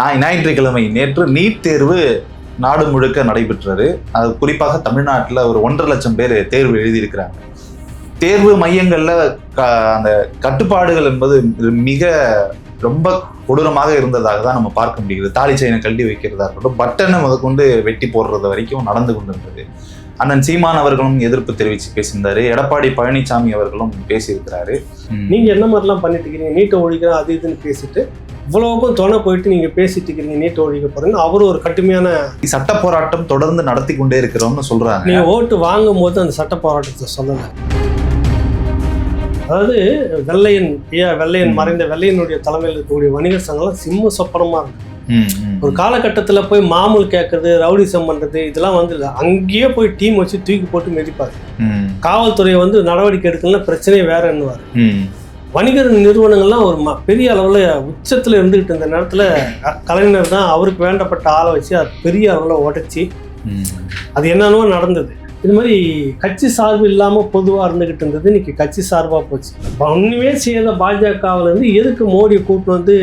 ஞாயிற்றுக்கிழமை நேற்று நீட் தேர்வு நாடு முழுக்க நடைபெற்றது. அது குறிப்பாக தமிழ்நாட்டில் ஒரு 1.5 லட்சம் பேர் தேர்வு எழுதியிருக்கிறாங்க. தேர்வு மையங்கள்ல அந்த கட்டுப்பாடுகள் என்பது மிக ரொம்ப கொடூரமாக இருந்ததாக தான் நம்ம பார்க்க முடியுது. தாலி செயினை கழட்டி வைக்கிறதா இருக்கட்டும், பட்டனை முதற்கொண்டு வெட்டி போடுறது வரைக்கும் நடந்து கொண்டிருந்தது. அண்ணன் சீமான் அவர்களும் எதிர்ப்பு தெரிவித்து பேசியிருந்தாரு. எடப்பாடி பழனிசாமி அவர்களும் பேசியிருக்கிறாரு. நீங்க என்ன மாதிரிலாம் பண்ணிட்டு இருக்கீங்க, நீட்டை ஒழிக்கிற அது இதுன்னு பேசிட்டு இவ்வளவுக்கும் துணை போயிட்டு நீங்க பேசிட்டு இருக்கீங்க, நீட்டை ஒழிக்க போறேன்னு அவரு ஒரு கடுமையான சட்ட போராட்டம் தொடர்ந்து நடத்தி கொண்டே இருக்கிறோம்னு சொல்றாங்க. நீங்க ஓட்டு வாங்கும் போது அந்த சட்ட போராட்டத்தை சொல்லல. அதாவது வெள்ளையன் மறைந்த வெள்ளையனுடைய தலைமையில் இருக்கக்கூடிய வணிகர் சங்கம்லாம் சிம்ம சொப்பனமா இருக்கு. ஒரு காலகட்டத்தில் போய் மாமூல் கேட்கறது, ரவுடிசம் பண்றது இதெல்லாம் வந்து அங்கேயே போய் டீம் வச்சு தூக்கி போட்டு மிதிப்பாரு. காவல்துறையை வந்து நடவடிக்கை எடுக்கலாம், பிரச்சனையே வேற என்னவாரு. வணிகர் நிறுவனங்கள்லாம் ஒரு பெரிய அளவில் உச்சத்தில் இருந்துகிட்டு இருந்த நேரத்தில் கலைஞர் தான் அவருக்கு வேண்டப்பட்ட ஆளை வச்சு அது பெரிய அளவில் உடைச்சி அது என்னென்னோ நடந்தது. இது மாதிரி கட்சி சார்பு இல்லாமல் பொதுவாக இருந்துகிட்டு இருந்தது, இன்னைக்கு கட்சி சார்பாக போச்சு. ஒன்றுமே செய்யாத பாஜகவில் இருந்து எதுக்கு மோடியை கூட்டு வந்து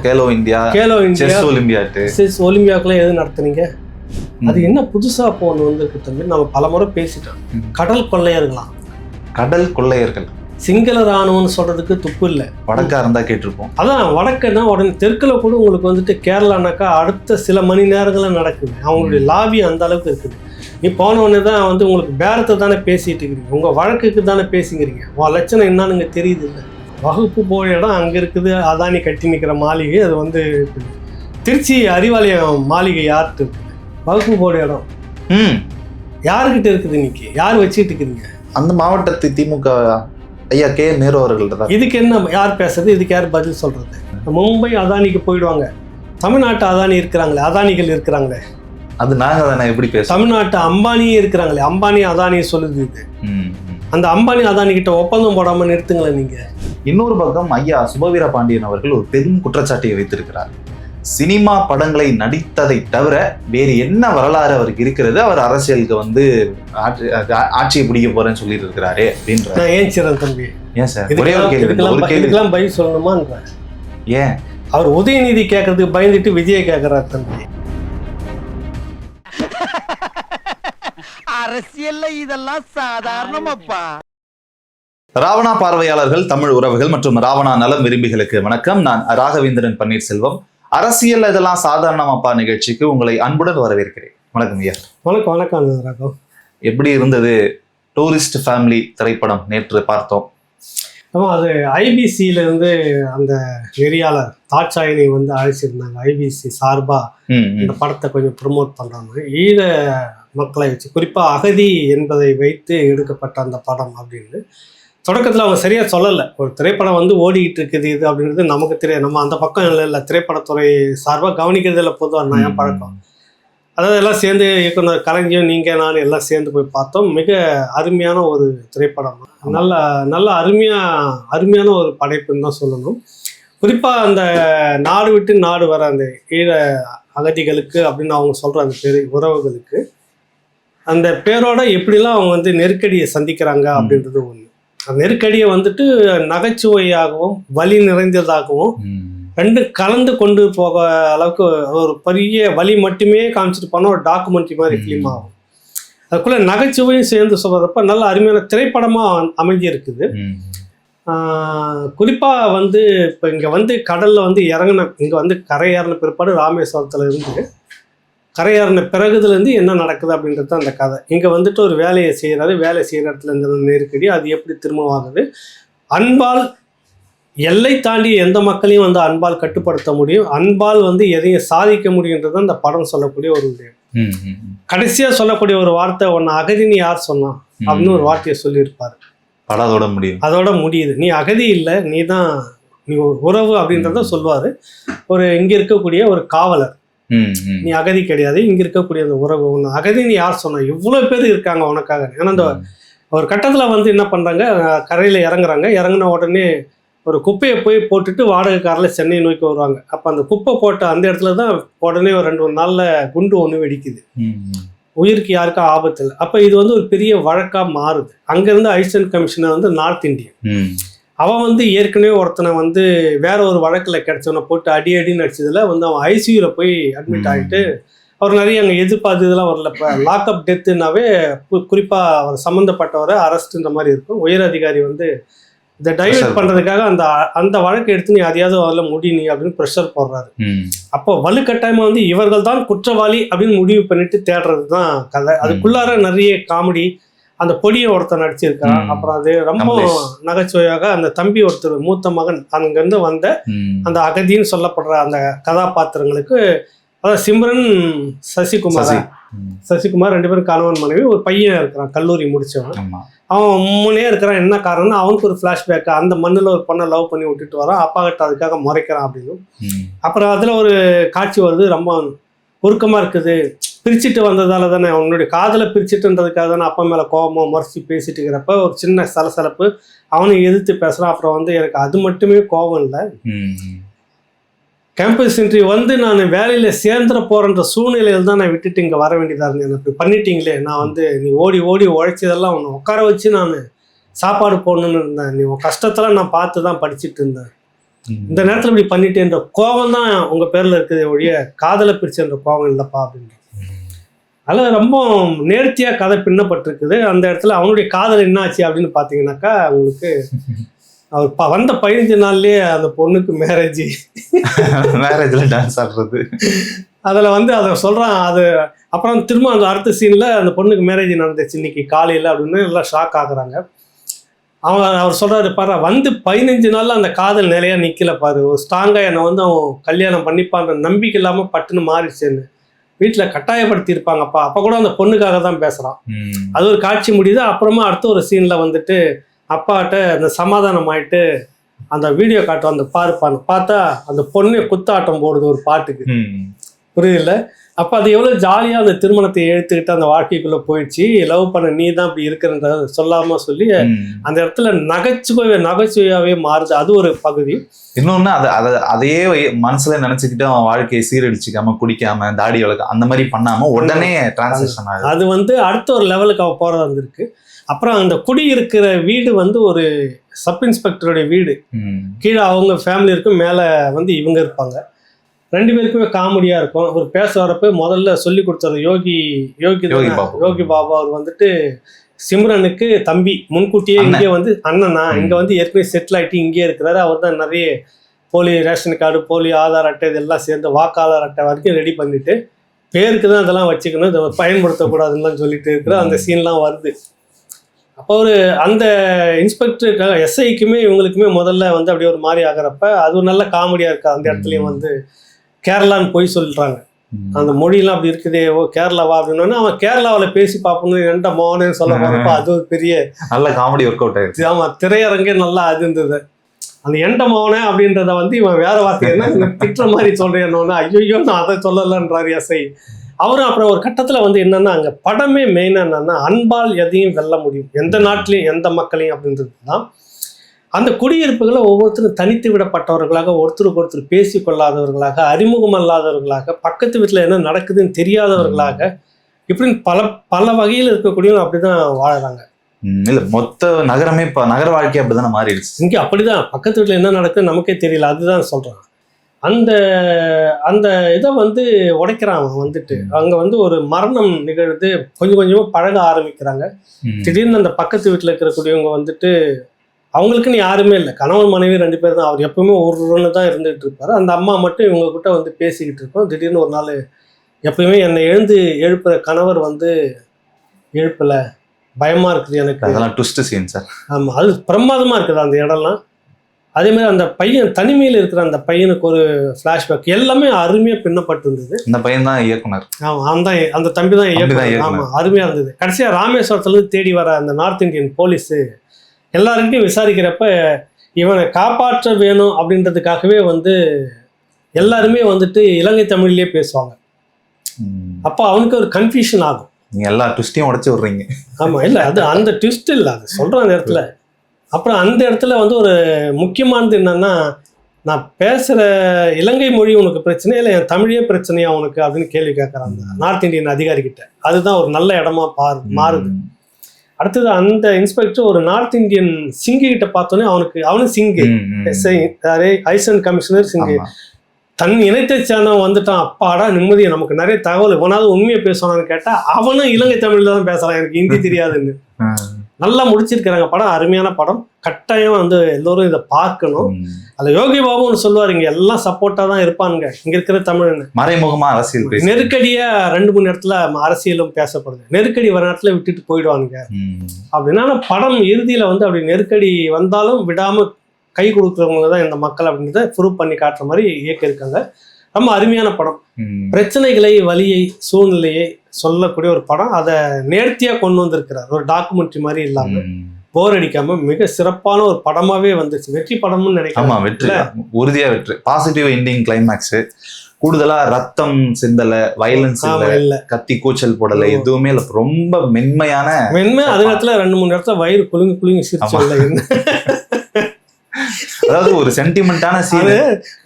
கேலோ இந்தியா ஒலிம்பியாக்கெல்லாம் எது நடத்துனீங்க? அது என்ன புதுசா போன வந்திருக்கு தம்பி. நம்ம பல முறை பேசிட்டோம். கடல் கொள்ளையர்கள் சிங்கள ராணுவம்னு சொல்றதுக்கு துப்பு இல்லை. வடக்கா இருந்தா கேட்டிருப்போம். அதான் வடக்குன்னா உடனே தெற்குல கூட உங்களுக்கு வந்துட்டு கேரளானாக்கா அடுத்த சில மணி நேரங்கள்ல நடக்குது. அவங்களுடைய லாபி அந்த அளவுக்கு இருக்குது. நீ போன உடனே தான் வந்து உங்களுக்கு பேரத்தை தானே பேசிட்டு இருக்கிறீங்க, உங்க வழக்குக்கு தானே பேசிக்கிறீங்க. லட்சணம் என்னன்னு தெரியுது இல்லை. வகுப்பு போகிற இடம் அங்கே இருக்குது. அதானி கட்டி நிற்கிற மாளிகை அது வந்து இருக்குது. திருச்சி அறிவாலயம் மாளிகை யார்கிட்ட இருக்குது? வகுப்பு போகிற இடம் யாருக்கிட்ட இருக்குது? இன்னைக்கு யார் வச்சுக்கிட்டு இருக்கிறீங்க? அந்த மாவட்டத்து திமுக ஐயா கே நேரு அவர்கள் தான். இதுக்கு என்ன யார் பேசுறது? இதுக்கு யார் பதில் சொல்றது? மும்பை அதானிக்கு போயிடுவாங்க. தமிழ்நாட்டு அதானி இருக்கிறாங்களே, அதானிகள் இருக்கிறாங்களே, அது நாங்க தானே எப்படி பேச. தமிழ்நாட்டு அம்பானியே இருக்கிறாங்களே, அம்பானி அதானியை சொல்லுது. இது அந்த அம்பானி அதானி கிட்ட ஒப்பந்தம் போடாம நிறுத்துங்களேன் நீங்க. இன்னொரு பக்கம் ஐயா சுபவீர பாண்டியன் அவர்கள் ஒரு பெரும் குற்றச்சாட்டை வைத்திருக்கிறார். சினிமா படங்களை நடித்ததை தவிர வேறு என்ன வரலாறு அவருக்கு இருக்கிறது, அவர் அரசியலுக்கு வந்து ஆட்சியை பிடிக்க போறேன்னு சொல்லிட்டு இருக்கிறாரு அப்படின்ற. ஏன் சிறன் தம்பி, ஏன் சார் ஒரே ஒரு கேள்விக்கெல்லாம் பதில் சொல்லணுமான்ற? ஏன் அவர் உதயநிதி கேட்கறதுக்கு பயந்துட்டு விஜயை கேட்கிறார் தம்பி. அரசியல்ல இதெல்லாம் சாதாரணமாப்பா. ராவணா பார்வையாளர்கள், தமிழ் உறவுகள் மற்றும் ராவணா நலம் விரும்பிகளுக்கு வணக்கம். நான் ராகவேந்திரன் பன்னீர்செல்வம். அரசியல் இதெல்லாம் சாதாரணமாப்பா நிகழ்ச்சிக்கு உங்களை அன்புடன் வரவேற்கிறேன். வணக்கம் ஐயா. வணக்கம் ராகவ். எப்படி இருந்தது டூரிஸ்ட் ஃபேமிலி திரைப்படம்? நேற்று பார்த்தோம். ஆமாம், அது ஐபிசியில இருந்து அந்த நெறியாளர் தாட்சாயினி வந்து அழைச்சிருந்தாங்க. ஐபிசி சார்பா இந்த படத்தை கொஞ்சம் ப்ரமோட் பண்றாங்க. ஈழ மக்களை வச்சு, குறிப்பாக அகதி என்பதை வைத்து எடுக்கப்பட்ட அந்த படம் அப்படின்னு தொடக்கத்தில் அவங்க சரியாக சொல்லலை. ஒரு திரைப்படம் வந்து ஓடிக்கிட்டு இருக்குது இது அப்படின்றது நமக்கு தெரியாது. நம்ம அந்த பக்கம் இல்லை திரைப்படத்துறை சார்பாக கவனிக்கிறதுல பொதுவாக நான் என் பழக்கம். அதாவது எல்லாம் சேர்ந்து இயக்குனர் கலைஞர், நீங்கள், நான் எல்லாம் சேர்ந்து போய் பார்த்தோம். மிக அருமையான ஒரு திரைப்படம். நல்ல அருமையான ஒரு படைப்புன்னு தான் சொல்லணும். குறிப்பாக அந்த நாடு விட்டு நாடு வர அந்த ஈழ அகதிகளுக்கு அப்படின்னு அவங்க சொல்கிற அந்த உறவுகளுக்கு அந்த பேரோட எப்படிலாம் அவங்க வந்து நெருக்கடியை சந்திக்கிறாங்க அப்படின்றது ஒன்று. அந்த நெருக்கடியை வந்துட்டு நகைச்சுவையாகவும் வலி நிறைந்ததாகவும் ரெண்டு கலந்து கொண்டு போக அளவுக்கு ஒரு பெரிய வலி மட்டுமே காமிச்சிட்டு போனால் ஒரு டாக்குமெண்ட்ரி மாதிரி ஃபிலிம் ஆகும். அதுக்குள்ளே நகைச்சுவையும் சேர்ந்து சொல்கிறப்ப நல்ல அருமையான திரைப்படமாக அமைஞ்சிருக்குது. குறிப்பாக வந்து இப்போ இங்கே வந்து கடலில் வந்து இங்கே வந்து கரையேறின பிற்பாடு ராமேஸ்வரத்தில் இருந்து கரையேறின பிறகுதுலேருந்து என்ன நடக்குது அப்படின்றது அந்த கதை. இங்கே வந்துட்டு ஒரு வேலையை செய்கிறாரு, வேலை செய்கிற இடத்துல இருந்த நெருக்கடி அது எப்படி திரும்பவாகுது, அன்பால் எல்லை தாண்டி எந்த மக்களையும் வந்து அன்பால் கட்டுப்படுத்த முடியும், அன்பால் வந்து எதையும் சாதிக்க முடியுன்றது அந்த படம் சொல்லக்கூடிய ஒரு விஷயம். கடைசியாக சொல்லக்கூடிய ஒரு வார்த்தை, ஒன்று அகதின்னு யார் சொன்னா அப்படின்னு ஒரு வார்த்தையை சொல்லியிருப்பார். அதோட முடியுது. நீ அகதி இல்லை, நீ உறவு அப்படின்றத சொல்லுவார். ஒரு இங்கே இருக்கக்கூடிய ஒரு காவலர், நீ அகதி கிடையாது, இங்க இருக்கக்கூடிய அந்த உறவு ஒன்று. அகதின்னு யார் சொன்னா? இவ்வளவு பேர் இருக்காங்க உனக்காக. ஏன்னா அந்த ஒரு கட்டத்துல வந்து என்ன பண்றாங்க, கரையில இறங்குன உடனே ஒரு குப்பையை போய் போட்டுட்டு வாடகை காரில் சென்னை நோக்கி வருவாங்க. அப்போ அந்த குப்பை போட்ட அந்த இடத்துல தான் உடனே ஒரு 2-3 நாளில் குண்டு ஒன்று வெடிக்குது. உயிருக்கு யாருக்கும் ஆபத்து இல்லை. அப்போ இது வந்து ஒரு பெரிய வழக்காக மாறுது. அங்கேருந்து ஐசன் கமிஷனர் வந்து நார்த் இந்தியன், அவன் வந்து ஏற்கனவே ஒருத்தனை வந்து வேற ஒரு வழக்கில் கிடைச்சவனை போட்டு அடின்னு அடிச்சதுல வந்து அவன் ஐசியூவில் போய் அட்மிட் ஆகிட்டு அவர் நிறைய அங்கே எதிர்பார்த்து இதெல்லாம் வரல. இப்போ லாக்அப் டெத்துனாவே குறிப்பாக அவர் சம்மந்தப்பட்டவரை அரெஸ்ட்ன்ற மாதிரி இருக்கும். உயர் அதிகாரி வந்து இதை டைவர்ட் பண்ணுறதுக்காக அந்த வழக்கு எடுத்து நீ அதையாவது அதில் முடி நீ அப்படின்னு ப்ரெஷர் போடுறாரு. அப்போ வலுக்கட்டாயமாக வந்து இவர்கள் தான் குற்றவாளி அப்படின்னு முடிவு பண்ணிட்டு தேடுறது தான் கதை. அதுக்குள்ளார நிறைய காமெடி, அந்த பொடியை ஒருத்தர் நடிச்சிருக்கான். அப்புறம் அது ரொம்ப நகைச்சுவையாக அந்த தம்பி ஒருத்தர் மூத்த மகன் அங்கிருந்து வந்த அந்த அகதின்னு சொல்லப்படுற அந்த கதாபாத்திரங்களுக்கு, அதாவது சிம்ரன் சசிகுமார் 2 பேரும் கணவன் மனைவி. ஒரு பையன் இருக்கிறான் கல்லூரி முடிச்சவன். அவன் முன்னே இருக்கிறான். என்ன காரணம்னா அவனுக்கு ஒரு ஃப்ளாஷ்பேக், அந்த மண்ணில் ஒரு பொண்ணை லவ் பண்ணி விட்டுட்டு வரான், அப்பா கிட்ட அதுக்காக முறைக்கிறான் அப்படின்னு. அப்புறம் அதில் ஒரு காட்சி வருது, ரொம்ப உருக்கமாக இருக்குது. பிரிச்சுட்டு வந்ததால தானே அவனுடைய காதலை பிரிச்சுட்டுன்றதுக்காக தானே அப்பா மேலே கோபமாக முறைச்சி பேசிட்டு இருக்கிறப்ப ஒரு சின்ன சலசலப்பு, அவனை எதிர்த்து பேசுகிறான். அப்புறம் வந்து எனக்கு அது மட்டுமே கோபம் இல்லை, கேம்பஸ் இன்டர்வியூ வந்து நான் வேலையில் சேர்ந்துட போகிறன்ற சூழ்நிலையில் தான் நான் விட்டுட்டு இங்கே வர வேண்டியதாக இருந்தேன். எனக்கு பண்ணிட்டீங்களே, நான் வந்து நீ ஓடி ஓடி உழைச்சதெல்லாம் உன்னை உட்கார வச்சு நான் சாப்பாடு போடணுன்னு இருந்தேன், நீ உன் கஷ்டத்தெல்லாம் நான் பார்த்து தான் படிச்சுட்டு இருந்தேன், இந்த நேரத்தில் இப்படி பண்ணிட்டேன்ற கோபம் தான் உங்கள் பேரில் இருக்குது ஒழிய காதலை பிரிச்சுன்ற கோபம் இல்லைப்பா அப்படின்ற. அதில் ரொம்ப நேர்த்தியாக கதை பின்னப்பட்டிருக்குது. அந்த இடத்துல அவனுடைய காதல் என்ன ஆச்சு அப்படின்னு பார்த்தீங்கன்னாக்கா, அவங்களுக்கு அவர் வந்த 15 நாள்லயே அந்த பொண்ணுக்கு மேரேஜ்ல டான்ஸ் ஆடுறது, அதில் வந்து அதை சொல்கிறான். அது அப்புறம் திரும்ப அந்த அடுத்த சீனில் அந்த பொண்ணுக்கு மேரேஜ் நடந்துச்சு இன்னைக்கு காலையில் அப்படின்னு எல்லாம் ஷாக் ஆகுறாங்க. அவர் சொல்கிறாரு, பாரு வந்து 15 நாளில் அந்த காதல் நிலையாக நிற்கல பாரு, ஒரு ஸ்ட்ராங்காக என்னை வந்து அவன் கல்யாணம் பண்ணிப்பான்ற நம்பிக்கை இல்லாமல் பட்டுன்னு மாறிடுச்சேன்னு வீட்டில் கட்டாயப்படுத்தி இருப்பாங்கப்பா. அப்போ கூட அந்த பொண்ணுக்காக தான் பேசுகிறான். அது ஒரு காட்சி முடியுது. அப்புறமா அடுத்த ஒரு சீனில் வந்துட்டு அப்பாட்ட அந்த சமாதானம் ஆயிட்டு அந்த வீடியோ காட்டும், அந்த பாருப்பான்னு பார்த்தா அந்த பொண்ணு குத்தாட்டம் போடுது ஒரு பாட்டுக்கு, புரியுதில்ல? அப்போ அது எவ்வளோ ஜாலியாக அந்த திருமணத்தை எடுத்துக்கிட்டு அந்த வாழ்க்கைக்குள்ளே போயிடுச்சு. லவ் பண்ண நீ தான் இப்படி இருக்கிறன்றத சொல்லாமல் சொல்லி அந்த இடத்துல நகைச்சுவையாகவே மாறுது. அது ஒரு பகுதி. இன்னொன்று அதையே மனசுல நினைச்சுக்கிட்டு அவன் வாழ்க்கையை சீரடிச்சுக்காம குடிக்காம தாடி வளர்க்க அந்த மாதிரி பண்ணாம உடனே டிரான்சாக்ஷன் ஆகுது. அது வந்து அடுத்த ஒரு லெவலுக்கு அவன் போகிறது வந்திருக்கு. அப்புறம் அந்த குடி இருக்கிற வீடு வந்து ஒரு சப் இன்ஸ்பெக்டருடைய வீடு, கீழே அவங்க ஃபேமிலி இருக்கும், மேலே வந்து இவங்க இருப்பாங்க. 2 பேருக்குமே காமெடியாக இருக்கும். அவர் பேச வரப்போ முதல்ல சொல்லி கொடுத்தாரு யோகி பாபா. அவர் வந்துட்டு சிம்ரனுக்கு தம்பி, முன்கூட்டியே இங்கே வந்து அண்ணனா, இங்கே வந்து ஏற்கனவே செட்டில் ஆகிட்டு இங்கே இருக்கிறாரு. அவர் தான் நிறைய போலி ரேஷன் கார்டு, போலி ஆதார் அட்டை இதெல்லாம் சேர்ந்து வாக்காளர் அட்டை வரைக்கும் ரெடி பண்ணிட்டு பேருக்கு தான் இதெல்லாம் வச்சுக்கணும், இதை பயன்படுத்தக்கூடாதுன்னு சொல்லிட்டு இருக்கிற அந்த சீன்லாம் வருது. அப்போ ஒரு அந்த இன்ஸ்பெக்டருக்காக எஸ்ஐக்குமே இவங்களுக்குமே முதல்ல வந்து அப்படியே ஒரு மாதிரி ஆகிறப்ப அது ஒரு நல்ல காமெடியாக இருக்கா. அந்த இடத்துலையும் வந்து கேரளான்னு போய் சொல்கிறாங்க, அந்த மொழியெல்லாம் அப்படி இருக்குதே, ஓ கேரளாவா அப்படின்னா அவன் கேரளாவில் பேசி பார்ப்போம்னு என்கிட்ட மோனேன்னு சொல்ல போகிறப்ப அது ஒரு பெரிய நல்ல காமெடி ஒர்க் அவுட் ஆயிடுச்சு. ஆமாம், திரையரங்கே நல்லா அது இருந்தது. அந்த எண்ட மோனே அப்படின்றத வந்து இவன் வேற வார்த்தைன்னா திட்டுற மாதிரி சொல்கிறேன்னொன்னு, ஐயோ நான் அதை சொல்லலைன்றார் எஸ்ஐ. அவரும் அப்புறம் ஒரு கட்டத்தில் வந்து என்னன்னா, அங்கே படமே மெயினாக என்னன்னா, அன்பால் எதையும் வெல்ல முடியும், எந்த நாட்டிலையும் எந்த மக்களையும் அப்படின்றது தான். அந்த குடியிருப்புகளை ஒவ்வொருத்தரும் தனித்து விடப்பட்டவர்களாக, ஒருத்தருக்கு ஒருத்தர் பேசி கொள்ளாதவர்களாக, அறிமுகம் அல்லாதவர்களாக, பக்கத்து வீட்டில் என்ன நடக்குதுன்னு தெரியாதவர்களாக, இப்படின்னு பல வகையில் இருக்கக்கூடியவங்க அப்படிதான் வாழறாங்க. இல்லை, மொத்த நகரமே இப்போ நகர வாழ்க்கை அப்படிதானே மாறிடுச்சு. இங்கே அப்படிதான், பக்கத்து வீட்டில் என்ன நடக்குதுன்னு நமக்கே தெரியல. அதுதான் சொல்கிறான். அந்த அந்த இதை வந்து உடைக்கிறான் வந்துட்டு. அங்கே வந்து ஒரு மரணம் நிகழ்ந்து கொஞ்சம் கொஞ்சமாக பழக ஆரம்பிக்கிறாங்க. திடீர்னு அந்த பக்கத்து வீட்டில் இருக்கக்கூடியவங்க வந்துட்டு அவங்களுக்குன்னு யாருமே இல்லை, கணவன் மனைவி 2 பேர் தான். அவர் எப்பவுமே ஒருன்னு தான் இருந்துகிட்டு இருப்பார். அந்த அம்மா மட்டும் இவங்ககிட்ட வந்து பேசிக்கிட்டு இருக்கோம். திடீர்னு ஒரு நாள் எப்பயுமே என்னை எழுப்புற கணவர் வந்து எழுப்பலை, பயமாக இருக்குது எனக்கு. அதெல்லாம் ட்விஸ்ட் சீன் சார். ஆமாம், அது பிரமாதமாக இருக்குது அந்த இடம்லாம். அதே மாதிரி அந்த பையன் தனிமையில் இருக்கிற அந்த பையனுக்கு ஒரு ஃப்ளாஷ்பேக் எல்லாமே அருமையாக பின்னப்பட்டிருந்தது. இந்த பையன் தான் இயக்குனர். ஆமாம், அந்த தம்பி தான் இயக்குனர். ஆமாம், அருமையாக இருந்தது. கடைசியாக ராமேஸ்வரத்துலேருந்து தேடி வர அந்த நார்த் இந்தியன் போலீஸு எல்லாருக்கிட்டையும் விசாரிக்கிறப்ப இவனை காப்பாற்ற வேணும் அப்படின்றதுக்காகவே வந்து எல்லாருமே வந்துட்டு இலங்கை தமிழ்லேயே பேசுவாங்க. அப்போ அவனுக்கு ஒரு கன்ஃபியூஷன் ஆகும். நீங்கள் எல்லா ட்விஸ்ட்டையும் உடச்சி விட்றீங்க. ஆமாம், இல்லை அது அந்த ட்விஸ்ட் இல்லை, அது சொல்கிறேன் அந்த இடத்துல. அப்புறம் அந்த இடத்துல வந்து ஒரு முக்கியமானது என்னன்னா, நான் பேசுகிற இலங்கை மொழி உனக்கு பிரச்சனையா இல்லை என் தமிழே பிரச்சனையா உனக்கு அப்படின்னு கேள்வி கேட்குறாங்க நார்த் இந்தியன் அதிகாரிக்கிட்ட. அதுதான் ஒரு நல்ல இடமா மாறுது. அடுத்தது அந்த இன்ஸ்பெக்டர் ஒரு நார்த் இந்தியன் சிங்கு கிட்ட பார்த்தோன்னே அவனும் சிங்கு ஐசன் கமிஷனர் சிங்கு தன் இனத்தை சேர்ந்தவன் வந்துட்டான், அப்பாடா நிம்மதியை, நமக்கு நிறைய தகவல், இவனாவது உண்மையை பேசணும்னு கேட்டா அவனும் இலங்கை தமிழ்ல தான் பேசலாம், எனக்கு ஹிந்தி தெரியாதுன்னு. நல்லா முடிச்சிருக்கிறாங்க. படம் அருமையான படம், கட்டாயம் வந்து எல்லோரும் இதை பார்க்கணும். அதுல யோகி பாபு ஒன்று சொல்லுவார், இங்க எல்லாம் சப்போர்ட்டா தான் இருப்பானுங்க, இங்க இருக்கிற தமிழ் மறைமுகமா அரசியல் நெருக்கடியா 2-3 இடத்துல அரசியலும் பேசப்படுது, நெருக்கடி வர இடத்துல விட்டுட்டு போயிடுவானுங்க அப்படின்னா. படம் இறுதியில வந்து அப்படி நெருக்கடி வந்தாலும் விடாம கை கொடுக்குறவங்க தான் இந்த மக்கள் அப்படின்றத ப்ரூவ் பண்ணி காட்டுற மாதிரி இயக்கியிருக்காங்க. ரொம்ப அருமையான படம். பிரச்சனைகளை, வலியை, சூழ்நிலையை சொல்லக்கூடிய ஒரு படம். அதை நேர்த்தியா கொண்டு வந்திருக்கிறார், ஒரு டாக்குமெண்ட்ரி மாதிரி இல்லாம போர் அடிக்காம மிக சிறப்பான ஒரு படமாவே வந்துச்சு. வெற்றி படம்னு நினைக்கிறேன். வெற்றி, உறுதியா வெற்றி. பாசிட்டிவ் எண்டிங் கிளைமேக்ஸ், கூடுதலா ரத்தம் சிந்தல, வயலன்ஸ் இல்ல, கத்தி கூச்சல் போடல, எதுவுமே இல்ல. ரொம்ப மென்மையான அதே நேரத்துல 2-3 இடத்துல வயிறு குலுங்கி சிரிச்சு. அதாவது ஒரு சென்டிமெண்டான சீன்,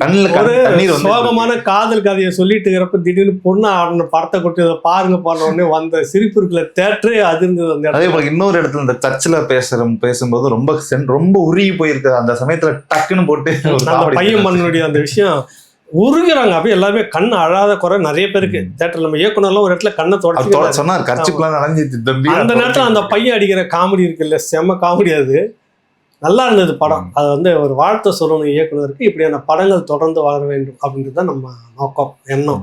கண்ணீர், சோகமான காதல் கதையை சொல்லிட்டு இருக்கிறப்ப திடீர்னு பொண்ணு ஆடின படத்தை கொட்டி பாருங்க போன உடனே வந்த சிரிப்பு இருக்குல்ல, தேட்டரே அது இருந்தது. அதே போல இன்னொரு இடத்துல இந்த சர்ச்சில் பேசும்போது ரொம்ப உருகி போயிருக்கு. அந்த சமயத்துல டக்குன்னு போட்டு பையன் மண்ணுடைய அந்த விஷயம் உருகிறாங்க. அப்படியே எல்லாருமே கண்ணு அழாத குறை நிறைய பேருக்கு தேட்டர்ல. நம்ம இயக்குனர்லாம் ஒரு இடத்துல கண்ணை தொடச்சு சொன்னார், கர்ச்சிக்குலாம் நனைஞ்சிட்டு. அந்த நேரத்துல அந்த பையன் அடிக்கிற காமெடி இருக்குல்ல, செம்ம காமெடி. அது நல்லா இருந்தது படம். அது வந்து ஒரு வாழ்த்தை சொல்லணும் இயக்குனருக்கு, இப்படியான படங்கள் தொடர்ந்து வளர வேண்டும் அப்படின்றது தான் நம்ம நோக்கம், எண்ணம்.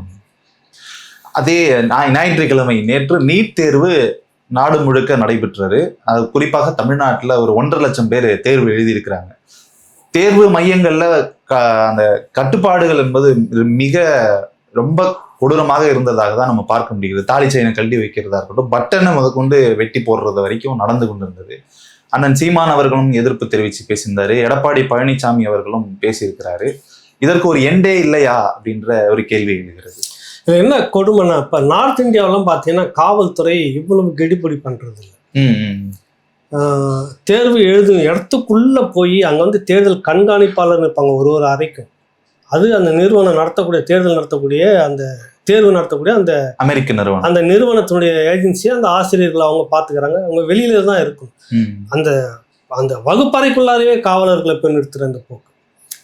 அதே ஞாயிற்றுக்கிழமை நேற்று நீட் தேர்வு நாடு முழுக்க நடைபெற்றது. அது குறிப்பாக தமிழ்நாட்டில் ஒரு 1.5 லட்சம் பேர் தேர்வு எழுதியிருக்கிறாங்க. தேர்வு மையங்கள்ல அந்த கட்டுப்பாடுகள் என்பது மிக ரொம்ப கொடூரமாக இருந்ததாக தான் நம்ம பார்க்க முடிகிறது. தாலி செயினை கழட்டி வைக்கிறதா இருக்கட்டும், பட்டனை முதற்கொண்டு வெட்டி போடுறது வரைக்கும் நடந்து கொண்டிருந்தது. அண்ணன் சீமான் அவர்களும் எதிர்ப்பு தெரிவித்து பேசியிருந்தாரு. எடப்பாடி பழனிசாமி அவர்களும் பேசியிருக்கிறாரு. இதற்கு ஒரு எண்டே இல்லையா அப்படின்ற ஒரு கேள்வி எழுகிறது. இது என்ன கொடுமைன்னா, இப்போ நார்த் இந்தியாவெல்லாம் பார்த்தீங்கன்னா காவல்துறை இவ்வளவு கெடிபிடி பண்றது இல்லை. தேர்வு எழுதும் இடத்துக்குள்ள போய் அங்கே வந்து தேர்தல் கண்காணிப்பாளர் இருப்பாங்க ஒரு அறைக்கும். அது அந்த நிறுவனம் நடத்தக்கூடிய தேர்தல் நடத்தக்கூடிய அந்த தேர்வு நடத்தக்கூடிய அந்த அமெரிக்க நிறுவனம், அந்த நிறுவனத்தினுடைய ஏஜென்சியை அந்த ஆசிரியர்களை அவங்க பார்த்துக்கிறாங்க. அவங்க வெளியில தான் இருக்கும். அந்த அந்த வகுப்பறைக்குள்ளாரவே காவலர்களை போய் நிறுத்துற அந்த போக்கு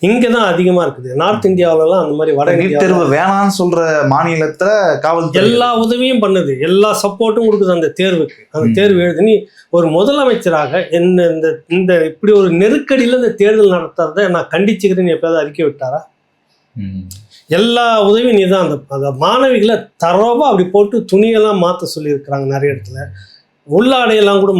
இங்கே தான் அதிகமாக இருக்குது. நார்த் இந்தியாவிலலாம் அந்த மாதிரி வட நீட் தேர்வு வேணான்னு சொல்ற மாநிலத்துல காவல்துறை எல்லா உதவியும் பண்ணுது, எல்லா சப்போர்ட்டும் கொடுக்குது அந்த தேர்வுக்கு. அந்த தேர்வு எழுதி நீ ஒரு முதலமைச்சராக என்ன இந்த இப்படி ஒரு நெருக்கடியில் இந்த தேர்தல் நடத்துறத நான் கண்டிச்சுக்கிறேன்னு எப்பயாவது அறிக்கை விட்டாரா? எல்லா உதவியும் நீ தான். அந்த மாணவிகளை தரவா அப்படி போட்டு துணியெல்லாம் மாற்ற சொல்லியிருக்கிறாங்க நிறைய இடத்துல. உள்ளாடையெல்லாம் கூட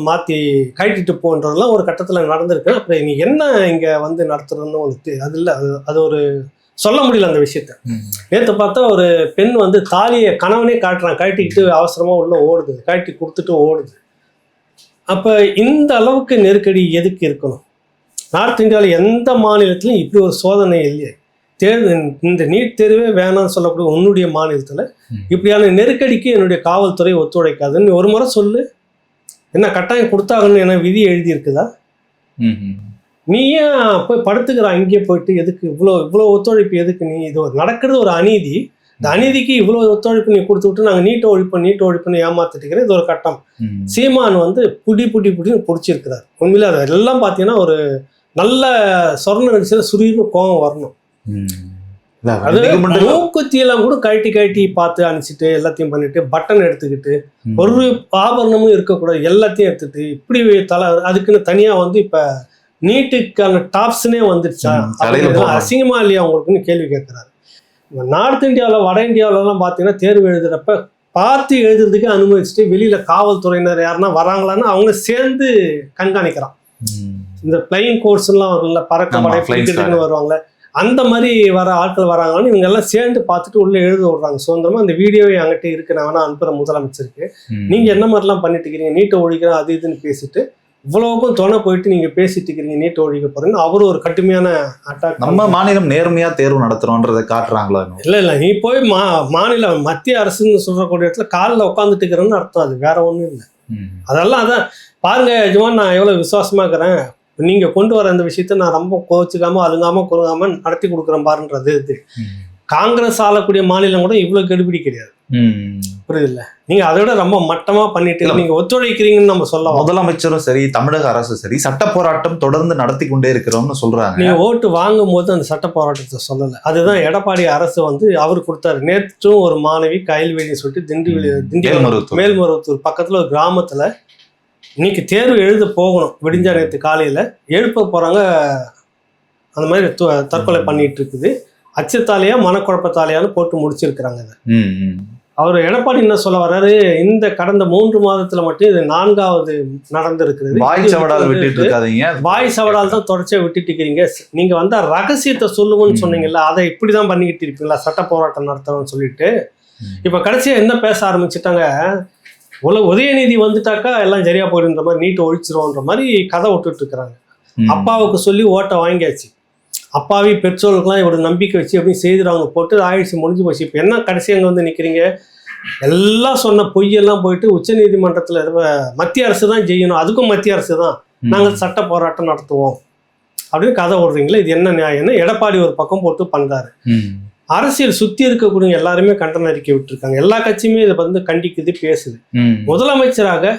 மாற்றி கட்டிட்டு போன்றதெல்லாம் ஒரு கட்டத்தில் நடந்திருக்கு. அப்புறம் நீ என்ன இங்கே வந்து நடத்துறதுன்னு ஒரு அது இல்லை, அது ஒரு சொல்ல முடியல அந்த விஷயத்த. நேற்று பார்த்தா ஒரு பெண் வந்து தாலியை கணவனே காட்டுறான், கட்டிக்கிட்டு அவசரமாக உள்ள ஓடுது, கட்டி கொடுத்துட்டு ஓடுது. அப்போ இந்த அளவுக்கு நெருக்கடி எதுக்கு இருக்கணும்? நார்த் இந்தியாவில் எந்த மாநிலத்திலும் இப்படி ஒரு சோதனை இல்லையே. இந்த நீட் தேர்வே வேணாம்னு சொல்லக்கூடிய உன்னுடைய மாநிலத்தில் இப்படியான நெருக்கடிக்கு என்னுடைய காவல்துறை ஒத்துழைக்காதுன்னு ஒரு முறை சொல்லு. என்ன கட்டாயம் கொடுத்தாங்கன்னு என்ன விதி எழுதி இருக்குதா? நீ ஏன் போய் படுத்துக்கிற அங்கேயே போயிட்டு எதுக்கு இவ்வளோ ஒத்துழைப்பு எதுக்கு? நீ இது நடக்கிறது ஒரு அநீதி. இந்த அநீதிக்கு இவ்வளோ ஒத்துழைப்பு நீ கொடுத்து விட்டு நாங்கள் நீட்டை ஒழிப்புன்னு ஏமாத்திட்டுக்கிறேன். இது ஒரு கட்டம். சீமான் வந்து புடின்னு பிடிச்சிருக்கிறார். உண்மையில அதெல்லாம் பார்த்தீங்கன்னா ஒரு நல்ல சொர்ண நடிச்சில் சுரீர்னு கோபம் வரணும். அது மூக்குத்தியெல்லாம் கூட கழட்டி பார்த்து அனுப்பிச்சிட்டு எல்லாத்தையும் பண்ணிட்டு பட்டன் எடுத்துக்கிட்டு ஒரு ஆபரணமும் இருக்கக்கூடாது, எல்லாத்தையும் எடுத்துட்டு இப்படி அதுக்குன்னு தனியா வந்து இப்ப நீட்டுக்கான டாப்ஸ்னே வந்துடுச்சா? அசிங்கமா இல்லையா உங்களுக்குன்னு கேள்வி கேட்கிறாரு. நார்த் இந்தியாவில் வட இந்தியாவிலலாம் பார்த்தீங்கன்னா தேர்வு எழுதுறப்ப பார்த்து எழுதுறதுக்கு அனுமதிச்சுட்டு வெளியில காவல்துறையினர் யாருன்னா வராங்களான்னு அவங்க சேர்ந்து கண்காணிக்கிறான். இந்த பிளைங் கோர்ஸ்லாம் வரும்ல, பறக்க படை வருவாங்களே, அந்த மாதிரி வர ஆட்கள் வராங்கன்னு இவங்க எல்லாம் சேர்ந்து பார்த்துட்டு உள்ள எழுத விடுறாங்க சுதந்திரமா. அந்த வீடியோவை அங்கிட்ட இருக்கு, நான் வேணா அனுப்புற முதலமைச்சருக்கு. நீங்க என்ன மாதிரிலாம் பண்ணிட்டு இருக்கிறீங்க, நீட்டை ஒழிக்கிறேன் அது இதுன்னு பேசிட்டு இவ்வளவுக்கும் துணை போயிட்டு நீங்க பேசிட்டு இருக்கிறீங்க நீட்டை ஒழிக்க போறீங்கன்னு அவரு ஒரு கடுமையான அட்டாக். நம்ம மாநிலம் நேர்மையா தேர்வு நடத்துறோன்றதை காட்டுறாங்களா? இல்ல நீ போய் மாநில மத்திய அரசுன்னு சொல்றக்கூடிய இடத்துல காலில் உட்காந்துட்டு இருக்கிறேன்னு அர்த்தம். அது வேற ஒண்ணும் இல்லை. அதெல்லாம் அதான் பாருங்க எஜமான், நான் எவ்வளவு விசுவாசமா இருக்கிறேன், நீங்க கொண்டு வர இந்த விஷயத்த நான் ரொம்ப கோச்சிக்காம அழுங்காம குறுங்காம நடத்தி கொடுக்குறேன் பாருன்றது. இது காங்கிரஸ் ஆளக்கூடிய மாநிலம் கூட இவ்வளவு கெடுபிடி கிடையாது. புரியுதுல்ல? நீங்க அதை விட ரொம்ப மட்டமா பண்ணிட்டு நீங்க ஒத்துழைக்கிறீங்கன்னு நம்ம சொல்லலாம். முதலமைச்சரும் சரி, தமிழக அரசும் சரி, சட்ட போராட்டம் தொடர்ந்து நடத்தி கொண்டே இருக்கிறோம்னு சொல்றாங்க. நீங்க ஓட்டு வாங்கும் போது அந்த சட்ட போராட்டத்தை சொல்லல. அதுதான் எடப்பாடி அரசு அவர் கொடுத்தாரு. நேற்றும் ஒரு மாணவி கயல்வெளின்னு சொல்லிட்டு திண்டிவனம் மேல்மருவத்தூர் பக்கத்துல ஒரு கிராமத்துல இன்னைக்கு தேர்வு எழுத போகணும். விடிஞ்சா நேற்று காலையில எழுப்ப போறாங்க. அந்த மாதிரி தற்கொலை பண்ணிட்டு இருக்குது. அச்சத்தாலேயா மனக்குழப்பத்தாலேயான்னு போட்டு முடிச்சிருக்கிறாங்க. அவர் எடப்பாடி என்ன சொல்ல வர்றாரு, இந்த கடந்த 3 மாதத்துல மட்டும் இது 4வது நடந்திருக்கிறது. வாய் சவடால் தான் தொடர்ச்சியா விட்டுட்டு இருக்கிறீங்க. நீங்க வந்தா ரகசியத்தை சொல்லுவோம்னு சொன்னீங்கல்ல, அதை இப்படிதான் பண்ணிக்கிட்டு இருப்பீங்களா சட்ட போராட்டம் நடத்தணும்னு சொல்லிட்டு. இப்ப கடைசியா என்ன பேச ஆரம்பிச்சுட்டாங்க, உதயநிதி வந்துட்டாக்கா எல்லாம் சரியா போயிடுன்ற மாதிரி, நீட்டை ஒழிச்சிருவோன்ற மாதிரி கதை விட்டுட்டு இருக்கிறாங்க. அப்பாவுக்கு சொல்லி ஓட்டை வாங்கியாச்சு. அப்பாவி பெற்றோர்களுக்கெல்லாம் இவரோட நம்பிக்கை வச்சு எப்படி செய்துறாங்க போட்டு ஆயிடுச்சு, முடிஞ்சு போச்சு. இப்போ என்ன கடைசி அங்கே வந்து நிற்கிறீங்க? எல்லாம் சொன்ன பொய்யெல்லாம் போயிட்டு உச்சநீதிமன்றத்தில் மத்திய அரசு தான் செய்யணும், அதுக்கும் மத்திய அரசு தான், நாங்கள் சட்ட போராட்டம் நடத்துவோம் அப்படின்னு கதை விடுறீங்களே, இது என்ன நியாயம்னு எடப்பாடி ஒரு பக்கம் போட்டு பண்றாரு. அரசியல் சுத்தி இருக்கக்கூடிய எல்லாருமே கண்டன அறிக்கை விட்டுருக்காங்க. எல்லா கட்சியுமே இதை வந்து கண்டிக்குது, பேசுது. முதலமைச்சராக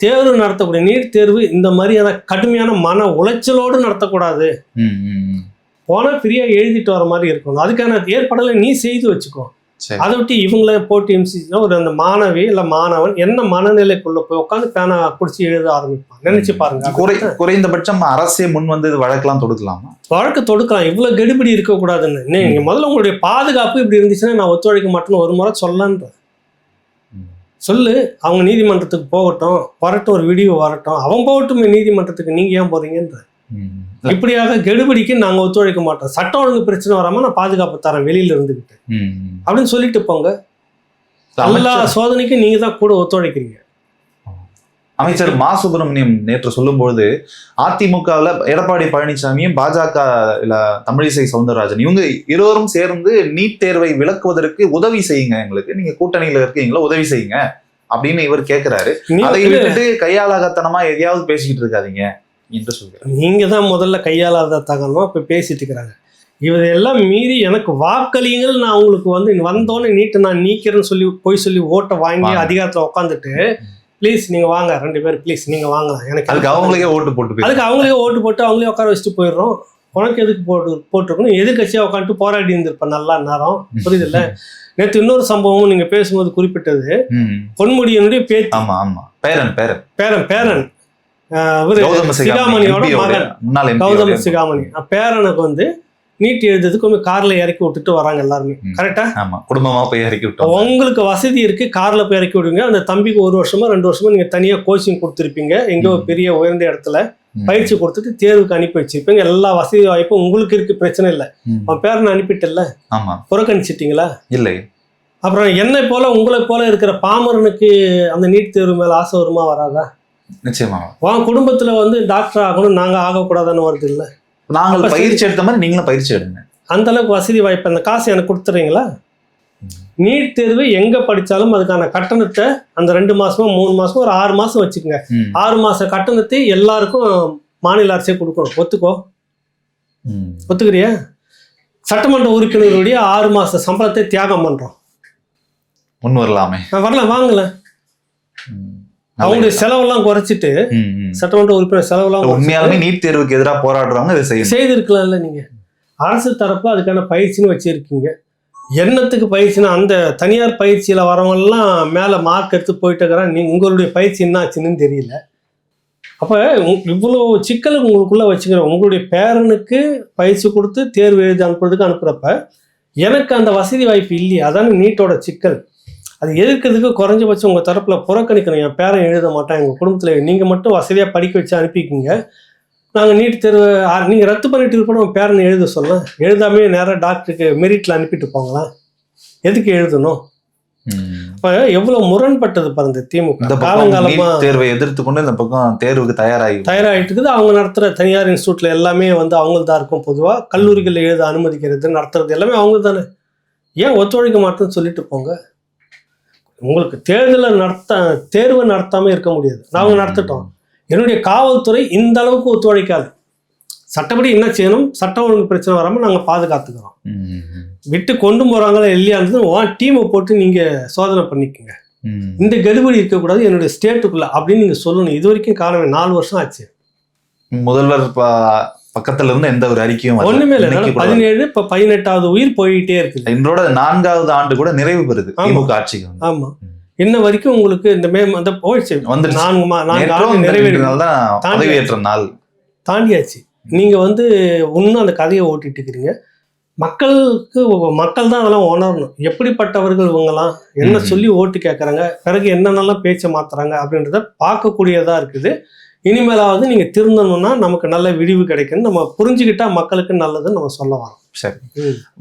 தேர்வு நடத்தக்கூடிய நீட் தேர்வு இந்த மாதிரியான கடுமையான மன உளைச்சலோடு நடத்தக்கூடாது. போனா ஃப்ரீயா எழுதிட்டு வர மாதிரி இருக்கணும். அதுக்கான ஏற்பாடுகளை நீ செய்து வச்சுக்கோ. அதை விட்டு இவங்கள போட்டு எம்சினா ஒரு அந்த மாணவி இல்ல மாணவன் என்ன மனநிலைக்குள்ள போய் உட்காந்து பேனா குடிச்சு எழுத ஆரம்பிப்பான். நினைச்சு பாருங்க. குறைந்தபட்சம் அரசே முன் வந்து வழக்கெல்லாம் தொடுக்கலாமா? வழக்கு தொடுக்கலாம். இவ்வளவு கெடுபிடி இருக்க கூடாதுன்னு. நீங்க முதல்ல உங்களுடைய பாதுகாப்பு இப்படி இருந்துச்சுன்னா நான் ஒத்துழைக்க மாட்டேன்னு ஒரு முறை சொல்லன்ற சொல்லு. அவங்க நீதிமன்றத்துக்கு போகட்டும், வரட்டும், ஒரு வீடியோ வரட்டும், அவன் போகட்டும் நீதிமன்றத்துக்கு. நீங்க ஏன் போறீங்கன்ற இப்படியாக கெடுபிடிக்கு நாங்க ஒத்துழைக்க மாட்டோம். சட்டம் ஒழுங்கு பிரச்சனை வராம நான் பாதுகாப்பு தரேன் வெளியில இருந்துகிட்டு அப்படின்னு சொல்லிட்டு போங்க. எல்லா சோதனைக்கும் நீங்க தான் கூட ஒத்துழைக்கிறீங்க. அமைச்சர் மா சுப்பிரமணியம் நேற்று சொல்லும்போது அதிமுகவில் எடப்பாடி பழனிசாமியும் பாஜக தமிழிசை சவுந்தரராஜன் இவங்க இருவரும் சேர்ந்து நீட் தேர்வை விளக்குவதற்கு உதவி செய்யுங்க, எங்களுக்கு நீங்க கூட்டணியில இருக்கீங்களா, உதவி செய்யுங்க அப்படின்னு இவர் கேட்கிறாரு. அதை விட்டுட்டு கையாளாகத்தனமா எதையாவது பேசிக்கிட்டு இருக்காதீங்க என்று சொல்கிறார். நீங்க தான் முதல்ல கையாளாத தகவலமா இப்ப பேசிட்டு இருக்கிறாங்க. இவரெல்லாம் மீறி எனக்கு வாக்களியுங்கள், நான் உங்களுக்கு வந்து வந்தோன்னே நீட்டை நான் நீக்கிறேன்னு சொல்லி போய் சொல்லி ஓட்டை வாங்கி அதிகாரத்துல உட்காந்துட்டு ப்ளீஸ் நீங்க வாங்க 2 பேர் ப்ளீஸ் நீங்க வாங்கலாம், எனக்கு அதுக்கு அவங்களுக்கே ஓட்டு போட்டு அவங்களே உட்கார வச்சுட்டு போயிடுறோம். உனக்கு எதுக்கு போட்டிருக்கணும்? எதிர்கட்சியா உட்காந்துட்டு போராடி இருந்திருப்பேன் நல்லா நேரம். புரியுதுல்ல? நேற்று இன்னொரு சம்பவம் நீங்க பேசும்போது குறிப்பிட்டது, பொன்முடியினுடைய பேத்தி. பேரன் சிகாமணியோட மகன் கௌதம் சிகாமணி பேரனுக்கு வந்து நீட் எழுதுறதுக்கு கொஞ்சம் கார்ல இறக்கி விட்டுட்டு வராங்க எல்லாருமே. கரெக்டா? குடும்பமா போய் இறக்கி விட்டோம். உங்களுக்கு வசதி இருக்கு, கார்ல போய் இறக்கி விடுங்க. அந்த தம்பிக்கு 1 வருஷமா 2 வருஷமா நீங்க தனியா கோச்சிங் கொடுத்துருப்பீங்க, எங்கோ பெரிய உயர்ந்த இடத்துல பயிற்சி கொடுத்துட்டு தேர்வுக்கு அனுப்பி வச்சிருப்பீங்க. எல்லா வசதி வாய்ப்பும் உங்களுக்கு இருக்கு, பிரச்சனை இல்லை. அவன் பேரனை அனுப்பிட்டல, புறக்கணிச்சிட்டீங்களா? இல்லை. அப்புறம் என்னை போல உங்களை போல இருக்கிற பாமரனுக்கு அந்த நீட் தேர்வு மேல ஆசை வருமா வராதா? நிச்சயமா. உன் குடும்பத்துல வந்து டாக்டர் ஆகணும், நாங்க ஆகக்கூடாதுன்னு வருது இல்லை? நாங்கள் பயிற்சி எடுத்த மாதிரி நீங்களும் பயிற்சி எடுங்க. அந்த அளவுக்கு வசதி வாய்ப்பு, அந்த காசு எனக்கு கொடுத்துறீங்களா? நீட் தேர்வு எங்க படிச்சாலும் அதுக்கான கட்டணத்தை அந்த 2 மாசமோ 3 மாசமோ ஒரு 6 மாசம் வச்சுக்கோங்க. 6 மாச கட்டணத்தை எல்லாருக்கும் மாநில அரசே கொடுக்கணும். ஒத்துக்கிறியா? சட்டமன்ற உறுப்பினர்களுடைய 6 மாச சம்பளத்தை தியாகம் பண்றோம். முன் வரலாமே. வரலாம், வாங்கல. அவங்களுடைய செலவெல்லாம் குறைச்சிட்டு சட்டமன்ற உறுப்பினர் செலவெல்லாம் உண்மையாலுமே நீட் தேர்வுக்கு எதிராக போராடுறவங்க இதை செய்திருக்கலாம்ல. நீங்க அரசு தரப்பு அதுக்கான பயிற்சின்னு வச்சிருக்கீங்க. என்னத்துக்கு பயிற்சினா அந்த தனியார் பயிற்சியில வரவங்க எல்லாம் மேல மார்க் எடுத்து போயிட்டு இருக்கிறான். நீங்க உங்களுடைய பயிற்சி என்ன ஆச்சுன்னு தெரியல. அப்ப இவ்வளவு சிக்கல் உங்களுக்குள்ள வச்சுக்கிற உங்களுடைய பேரனுக்கு பயிற்சி கொடுத்து தேர்வு எழுதி அனுப்புறப்ப எனக்கு அந்த வசதி வாய்ப்பு இல்லையா? அதான நீட்டோட சிக்கல். அது எதிர்க்கிறதுக்கு குறைஞ்சபட்சம் உங்கள் தரப்பில் புறக்கணிக்கணும். என் பேரன் எழுத மாட்டான், எங்கள் குடும்பத்தில் நீங்கள் மட்டும் வசதியாக படிக்க வச்சு அனுப்பிக்கிங்க, நாங்கள் நீட் தேர்வு நீங்கள் ரத்து பண்ணிட்டு இருப்போம், உங்கள் பேரனை எழுத சொல்லலாம். எழுதாமே நேராக டாக்டருக்கு மெரிட்டில் அனுப்பிட்டு போங்களாம். எதுக்கு எழுதணும்? இப்போ எவ்வளோ முரண்பட்டது பாருங்க திமுக. காலங்காலமாக தேர்வை எதிர்த்து கொண்டு இந்த பக்கம் தேர்வுக்கு தயாராகிட்டு இருக்குது. அவங்க நடத்துகிற தனியார் இன்ஸ்டியூட்டில் எல்லாமே வந்து அவங்கள்தான் இருக்கும். பொதுவாக கல்லூரிகள் எழுத அனுமதிக்கிறது நடத்துறது எல்லாமே அவங்க தானே. ஏன் ஒத்துழைக்க மாட்டேன்னு சொல்லிட்டு போங்க. உங்களுக்கு தேர்வு நடத்தாம இருக்க முடியாது. நாங்க நடத்திட்டோம். என்னுடைய காவல்துறை இந்த அளவுக்கு ஒத்துழைக்காது. சட்டப்படி என்ன செய்யணும், சட்டம் ஒழுங்கு பிரச்சனை வராமல் நாங்கள் பாதுகாத்துக்கிறோம். ம். விட்டு கொண்டு போகிறாங்களா இல்லையான்றது டீமை போட்டு நீங்கள் சோதனை பண்ணிக்கோங்க. ம். இந்த கெடுபடி இருக்கக்கூடாது என்னுடைய ஸ்டேட்டுக்குள்ள அப்படின்னு நீங்கள் சொல்லணும். இது வரைக்கும் காரணம் 4 வருஷம் ஆச்சு. முதல்வர் பக்கத்துல இருந்து எந்த ஒரு அறிக்கையும் வரல. ஒண்ணுமே இல்லை. இன்னைக்கு கூட 17 இப்போ 18வது உயிர் போயிட்டே இருக்குது. இன்றோட 4வது ஆண்டு கூட நிறைவு பெறுது ஆமா. திமுக ஆட்சிக்கு வந்து. ஆமா, இன்ன வரைக்கும் உங்களுக்கு இந்த அந்த போயிடுச்சு. வந்துருச்சு. 4 நேற்றும் ஆண்டு இந்த நிறைவேறி 2 நாள் தான் தாண்டி பதவியேற்ற நாள். தாண்டியாச்சு. நீங்கள் இன்னும் அந்த கதையை ஓட்டிட்டு இருக்கிறீங்க. மக்கள் தான் அதெல்லாம் உணரணும். எப்படிப்பட்டவர்கள் இவங்கெல்லாம், என்ன சொல்லி ஓட்டு கேட்குறாங்க, பிறகு என்னென்னலாம் பேச்சை மாத்துறாங்க அப்படின்றத பார்க்கக்கூடியதாக இருக்குது. இனிமேலாவது நீங்கள் திருந்தணும்னா நமக்கு நல்ல விடிவு கிடைக்குன்னு நம்ம புரிஞ்சுக்கிட்டா மக்களுக்கு நல்லதுன்னு நம்ம சொல்ல வரோம். சரி,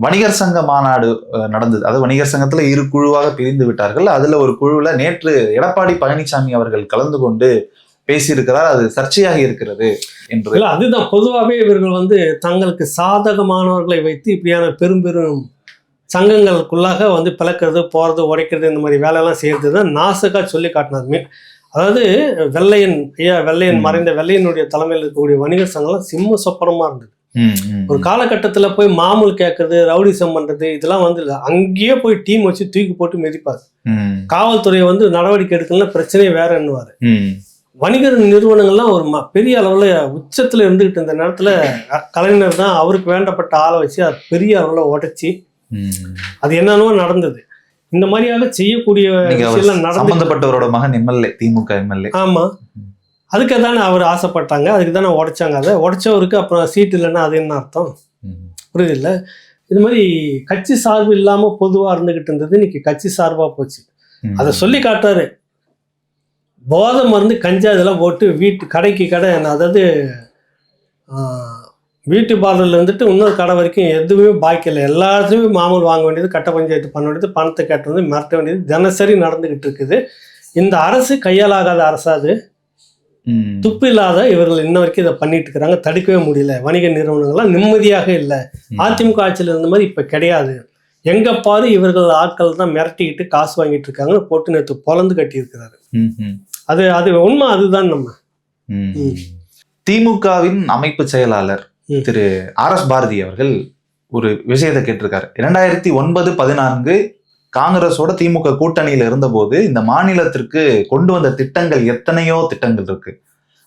வணிகர் சங்க மாநாடு நடந்தது. அது வணிகர் சங்கத்துல 2 குழுவாக பிரிந்து விட்டார்கள். அதுல ஒரு குழுவுல நேற்று எடப்பாடி பழனிசாமி அவர்கள் கலந்து கொண்டு பேசியிருக்கிறார். அது சர்ச்சையாக இருக்கிறது என்று. இல்லை, அதுதான் பொதுவாகவே இவர்கள் தங்களுக்கு சாதகமானவர்களை வைத்து இப்படியான பெரும் சங்கங்களுக்குள்ளாக பிளக்கிறது, போகிறது, உடைக்கிறது, இந்த மாதிரி வேலையெல்லாம் செய்யறது தான் நாசுக்காக சொல்லி காட்டினாருமே. அதாவது வெள்ளையன் மறைந்த வெள்ளையனுடைய தலைமையில் இருக்கக்கூடிய வணிகர் சங்கம்லாம் சிம்ம சொப்பனமா இருந்தது. ஒரு காலகட்டத்தில் போய் மாமூல் கேட்கறது, ரவுடிசம் பண்றது, இதெல்லாம் அங்கேயே போய் டீம் வச்சு தூக்கி போட்டு மிதிப்பாரு. காவல்துறையை நடவடிக்கை எடுக்கணும்னா பிரச்சனையே வேற என்னவாரு. வணிகர் நிறுவனங்கள்லாம் ஒரு பெரிய அளவில் உச்சத்தில் இருந்துகிட்டு இருந்த நேரத்தில் கலைஞர் தான் அவருக்கு வேண்டப்பட்ட ஆளை வச்சு அது பெரிய அளவில் உடைச்சி அது என்னென்னவோ நடந்தது. இந்த மாதிரியாக செய்யக்கூடிய சம்பந்தப்பட்டவரோட மகன் எம்எல்ஏ, திமுக எம்எல்ஏ. ஆமா, அதுக்கு தானே அவர் ஆசைப்பட்டாங்க, அதுக்கு தானே உடைச்சாங்க. அதை உடைச்சவருக்கு அப்புறம் சீட்டு இல்லைன்னா அது என்ன அர்த்தம்? புரியுது இல்லை? இது மாதிரி கட்சி சார்பு இல்லாம பொதுவா இருந்துகிட்டு இருந்தது இன்னைக்கு கட்சி சார்பா போச்சு. அதை சொல்லி காட்டாரு. போதை மருந்து, கஞ்சா இதெல்லாம் போட்டு கடைக்கு கடை, அதாவது பியூட்டி பார்லர்ல இன்னொரு கடை வரைக்கும் எதுவுமே பாக்கி இல்லை. எல்லாத்துலேயுமே மாமூல் வாங்க வேண்டியது, கட்ட பஞ்சாயத்து பண்ண வேண்டியது, பணத்தை கட்டுறது, மிரட்ட வேண்டியது தினசரி நடந்துகிட்டு இருக்குது. இந்த அரசு கையாலாகாத அரசாது, துப்பு இல்லாத இவர்கள் இன்ன வரைக்கும் இதை பண்ணிட்டு இருக்கிறாங்க. தடுக்கவே முடியல. வணிக நிறுவனங்கள்லாம் நிம்மதியாக இல்லை. அதிமுக ஆட்சியில் இருந்த மாதிரி இப்போ கிடையாது. எங்க பாரு இவர்கள் ஆட்கள் தான் மிரட்டிக்கிட்டு காசு வாங்கிட்டு இருக்காங்கன்னு போட்டு நேற்று பொலந்து கட்டி இருக்கிறாரு. அது உண்மை. அதுதான் நம்ம திமுகவின் அமைப்பு செயலாளர் திரு RS பாரதி அவர்கள் ஒரு விஷயத்தை கேட்டிருக்காரு. 2009-14 காங்கிரஸோட திமுக கூட்டணியில இருந்த போது இந்த மாநிலத்திற்கு கொண்டு வந்த திட்டங்கள் எத்தனையோ திட்டங்கள் இருக்கு.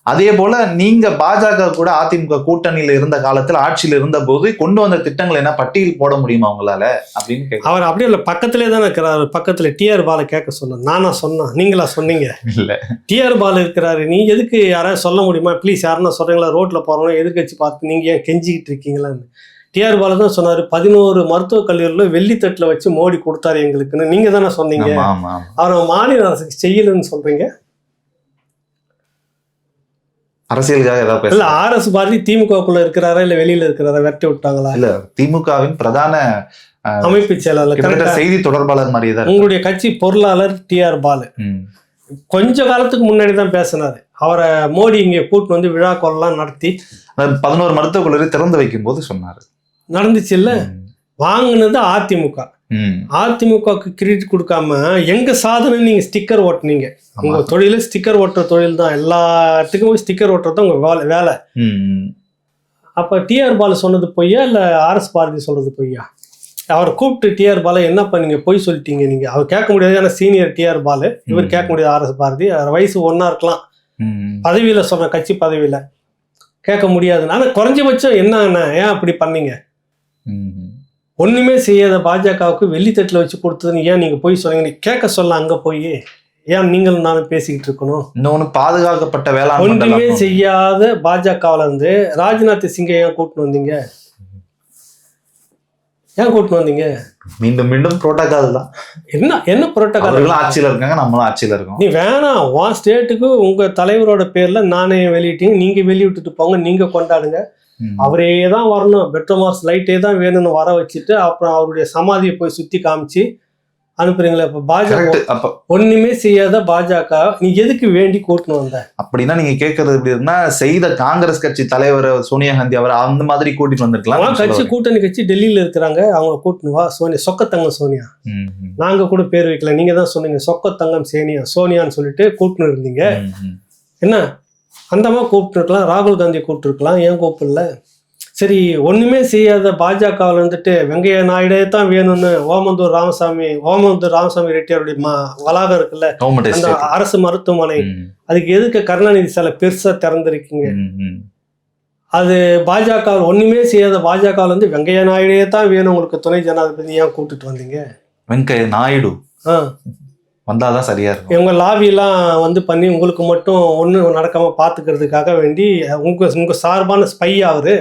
அதே போல நீங்க பாஜக கூட அதிமுக கூட்டணியில இருந்த காலத்துல ஆட்சியில இருந்த போது கொண்டு வந்த திட்டங்கள் என்ன பட்டியல் போட முடியுமா உங்களால அப்படின்னு அவர் அப்படியே இல்லை, பக்கத்திலே தானே இருக்கிறாரு. பக்கத்துல TR பாலை கேட்க சொன்ன நானா சொன்னேன், நீங்களா சொன்னீங்க? இல்ல, TR பால் இருக்கிறாரு. நீ எதுக்கு யாராவது சொல்ல முடியுமா? ப்ளீஸ், யாருன்னா சொல்றீங்களா? ரோட்ல போறவங்க எதிர்கட்சி பார்த்து நீங்க ஏன் கெஞ்சிக்கிட்டு இருக்கீங்களான்னு. TR பால தான் சொன்னாரு. 11 மருத்துவக் கல்லூரியில வெள்ளித்தட்டுல வச்சு மோடி கொடுத்தாரு எங்களுக்குன்னு. நீங்க தானே சொன்னீங்க. அவரை மாநில அரசுக்கு செய்யலன்னு சொல்றீங்க. அரசியலுக்காக ஏதாவது இல்ல, RS பாரதி திமுகக்குள்ள இருக்கிறாரா இல்ல வெளியில இருக்கிறாரா? வெட்டி விட்டாங்களா? இல்ல, திமுகவின் பிரதான அமைப்பு செயலாளர், செய்தி தொடர்பாளர் மாதிரி தான். உங்களுடைய கட்சி பொருளாளர் TR பாலு கொஞ்ச காலத்துக்கு முன்னாடி தான் பேசினாரு. அவரை மோடி இங்க கூட்டு விழா கொள்ளலாம் நடத்தி 11 மருத்துவக் கல்லூரி திறந்து வைக்கும் போது சொன்னாரு. நடந்துச்சு இல்ல? வாங்கினது அதிமுக. அதிமுகவுக்கு கிரெடிட் கொடுக்காம எங்க சாதனை நீங்க ஸ்டிக்கர் ஓட்டுனீங்க. உங்க தொழில ஸ்டிக்கர் ஓட்டுற தொழில் தான். எல்லாத்துக்கும் ஸ்டிக்கர் ஓட்டுறது உங்க வேலை. அப்ப TR பாலு சொன்னது பொய்யா இல்ல RS பாரதி சொல்றது பொய்யா? அவரை கூப்பிட்டு TR பாலு என்னப்பா நீங்க பொய் சொல்லிட்டீங்க. நீங்க அவர் கேட்க முடியாது, ஏன்னா சீனியர் TR பாலு. இவர் கேட்க முடியாது. RS பாரதி வயசு ஒன்னா இருக்கலாம், பதவியில சொன்ன கட்சி பதவியில கேட்க முடியாது. ஆனா குறைஞ்சபட்சம் என்ன ஏன் அப்படி பண்ணீங்க? ஒண்ணுமே செய்யாத பாஜகவுக்கு வெள்ளித்தட்டுல வச்சு கொடுத்ததுன்னு ஏன் நீங்க போய் சொன்னீங்க? கேட்க சொல்ல அங்க போய் ஏன் நீங்களும் நானும் பேசிக்கிட்டு இருக்கணும்? இன்னொன்னு பாதுகாக்கப்பட்ட வேளாண் ஒன்றுமே செய்யாத பாஜகவுல இருந்து ராஜ்நாத் சிங்கை ஏன் கூட்டின்னு வந்தீங்க? ஏன் கூட்டின்னு வந்தீங்க? மீண்டும் மீண்டும் புரோட்டோகால் தான். என்ன புரோட்டோகால்? ஆட்சியில இருக்காங்க, நம்மளும் ஆட்சியில இருக்கோம். நீ வேணாம், உன் ஸ்டேட்டுக்கு உங்க தலைவரோட பேர்ல நானே வெளியிட்டீங்க, நீங்க வெளியிட்டுட்டு போங்க, நீங்க கொண்டாடுங்க. அவரே தான் வரணும், பெட்ரோமாஸ் லைட்டே தான் வேணும்னு வர வச்சுட்டு அப்புறம் அவருடைய சமாதியை போய் சுத்தி காமிச்சு அனுப்புறீங்களா? இப்ப பாஜக ஒண்ணுமே செய்யாத பாஜக நீ எதுக்கு வேண்டி கூட்டணும் வந்த? அப்படின்னா நீங்க கேட்கறது எப்படி இருக்குன்னா, செய்த காங்கிரஸ் கட்சி தலைவர் சோனியா காந்தி அவர் அந்த மாதிரி கூட்டிட்டு வந்திருக்கலாம். கட்சி கூட்டணி கட்சி டெல்லியில இருக்கிறாங்க, அவங்க கூட்டணு வா. சோனியா சொக்கத்தங்கம் சோனியா, நாங்க கூட பேர் வைக்கல, நீங்க தான் சொன்னீங்க சொக்கத்தங்கம் சோனியான்னு சொல்லிட்டு கூட்டணு இருந்தீங்க. என்ன அந்த மாதிரி கூப்பிட்டு இருக்கலாம், ராகுல் காந்தி கூப்பிட்டு இருக்கலாம், ஏன் கூப்பிடல? சரி, ஒண்ணுமே செய்யாத பாஜகவில் வந்துட்டு வெங்கையா நாயுடே தான் வேணும்னு ஓமந்தூர் ராமசாமி ரெட்டியாருடைய வளாகம் இருக்குல்ல, கவர்மெண்ட் அந்த எஸ்டேட். அரசு மருத்துவமனை, அதுக்கு எதுக்கு கருணாநிதி சிலை பெருசா திறந்திருக்கீங்க? அது பாஜக ஒண்ணுமே செய்யாத பாஜகவில் வந்து வெங்கையா நாயுடே தான் வேணும் உங்களுக்கு துணை ஜனாதிபதி ஏன் கூப்பிட்டுட்டு வந்தீங்க? வெங்கையா நாயுடு வந்தாதான் சரியா இருக்கும். இவங்க லாபிலாம் வந்து பண்ணி உங்களுக்கு மட்டும் ஒன்றும் நடக்காம பார்த்துக்கிறதுக்காக வேண்டி உங்க சார்பான ஸ்பை அவரு.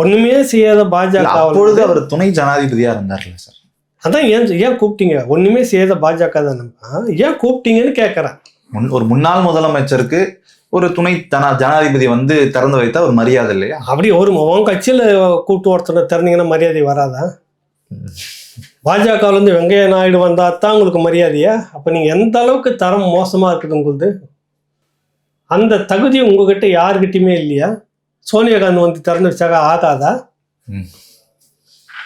ஒண்ணுமே செய்யாத பாஜக. அப்பொழுது அவர் துணை ஜனாதிபதியா இருந்தார்ல சார். அதான் ஏன் கூப்பிட்டீங்க? ஒண்ணுமே செய்யாத பாஜக தானே, ஏன் கூப்பிட்டீங்கன்னு கேட்கறேன். ஒரு முன்னாள் முதலமைச்சருக்கு ஒரு துணை ஜனாதிபதி வந்து திறந்து வைத்தா ஒரு மரியாதை இல்லையா? அப்படி உன் கட்சியில கூப்பிட்டு ஒருத்தனை திறந்தீங்கன்னா மரியாதை வராதா? பாஜகவுல இருந்து வெங்கையா நாயுடு வந்தா தான் உங்களுக்கு மரியாதையா? அப்ப நீங்க எந்த அளவுக்கு தரம் மோசமா இருக்குது உங்களுக்கு? அந்த தகுதி உங்ககிட்ட யாருக்கிட்டையுமே இல்லையா? சோனியா காந்தி வந்து திறந்து வச்சாக ஆகாதா?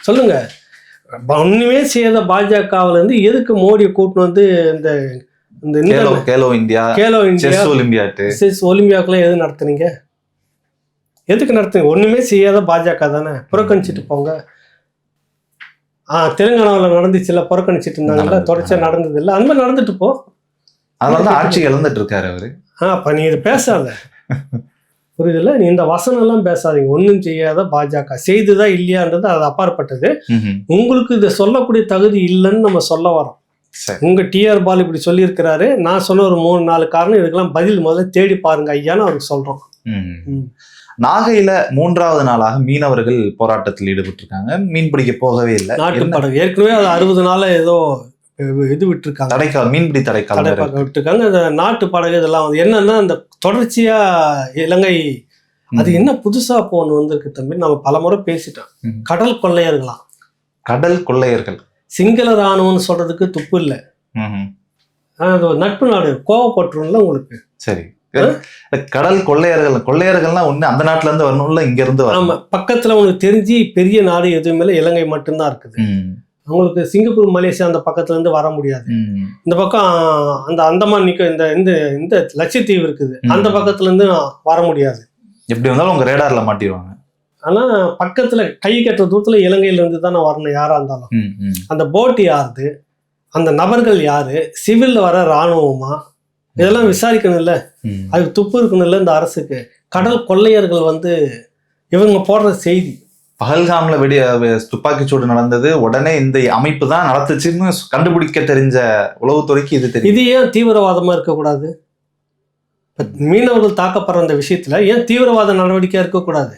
சொல்லுங்க. ஒண்ணுமே செய்யாத பாஜகவுல இருந்து எதுக்கு மோடியை கூப்பிட்டு வந்து இந்த கேலோ இந்தியா ஒலிம்பியாக்கெல்லாம் எது நடத்துனீங்க? எதுக்கு நடத்துனீங்க? ஒண்ணுமே செய்யாத பாஜக தானே, புறக்கணிச்சிட்டு போங்க. தெலுங்கானாவில் நடந்துச்சுல, புறக்கணிச்சிட்டு இருந்தாங்கல்ல, தொடர்ச்சியா நடந்தது இல்லை, அந்த மாதிரி நடந்துட்டு போ. அதனால ஆட்சி இழந்துட்டு இருக்காரு அவரு. அப்ப நீ இது பேசாத, புரியுதுல்ல? நீ இந்த வசனம் எல்லாம் பேசாதீங்க. ஒன்றும் செய்யாத பாஜக செய்துதான் இல்லையான்றது அது அப்பாற்பட்டது. உங்களுக்கு இதை சொல்லக்கூடிய தகுதி இல்லைன்னு நம்ம சொல்ல வரோம். உங்க டிஆர் பால் இப்படி சொல்லியிருக்கிறாரு, நான் சொன்ன ஒரு 3-4 காரணம், இதுக்கெல்லாம் பதில் முதல்ல தேடி பாருங்க ஐயான்னு அவருக்கு சொல்றோம். நாகையில 3வது நாளாக மீனவர்கள் போராட்டத்தில் ஈடுபட்டு இருக்காங்க. மீன் பிடிக்க போகவே இல்லை. நாட்டு படகு ஏற்கனவே அது 60 நாள் ஏதோ இது விட்டுருக்காங்க, தடைக்கால மீன்பிடி தடைக்கால விட்டுருக்காங்க. அந்த நாட்டு படகு இதெல்லாம் வந்து என்னன்னா, அந்த தொடர்ச்சியா இலங்கை அது என்ன புதுசா போன்னு வந்திருக்கு தம்பி, நம்ம பல முறை பேசிட்டோம். கடல் கொள்ளையர்களாம். கடல் கொள்ளையர்கள் சிங்கள ராணுவம்னு சொல்றதுக்கு துப்பு இல்லை. அது ஒரு நட்பு நாடு, கோவப்பட்டுரும்ல உங்களுக்கு. சரி, கடல் கொள்ளையர்கள்னா ஒண்ணு அந்த நாட்டுல இருந்து வரணும்ல, இங்க இருந்து. ஆமா, பக்கத்துல உங்களுக்கு தெரிஞ்சு பெரிய நாடு எதுவுமே இல்லை, இலங்கை மட்டும்தான் இருக்குது. உங்களுக்கு சிங்கப்பூர் மலேசியா அந்த பக்கத்துல இருந்து வர முடியாது. இந்த பக்கம் அந்த அந்தமான் இந்த லட்சத்தீவு இருக்குது, அந்த பக்கத்துல இருந்து வர முடியாது. எப்படி வந்தாலும் உங்க ரேடார்ல மாட்டிடுவாங்க. ஆனா பக்கத்துல கை கட்டுற தூரத்துல இலங்கையில இருந்து தானே வரணும் யாரா இருந்தாலும். அந்த போட் யாருது, அந்த நபர்கள் யாரு, சிவில்ல வர ராணுவமா, இதெல்லாம் விசாரிக்கணும் இல்ல, அதுக்கு துப்பு இருக்கணும் இல்ல இந்த அரசுக்கு. கடல் கொள்ளையர்கள் வந்து இவங்க போடுற செய்தி. பஹல்காம்ல துப்பாக்கி சூடு நடந்தது, உடனே இந்த அமைப்பு தான் நடத்துச்சுன்னு கண்டுபிடிக்க தெரிஞ்ச உளவுத்துறைக்கு இது தெரியும். இது ஏன் தீவிரவாதமா இருக்கக்கூடாது? மீனவர்கள் தாக்கப்படுற அந்த விஷயத்துல ஏன் தீவிரவாத நடவடிக்கையா இருக்கக்கூடாது?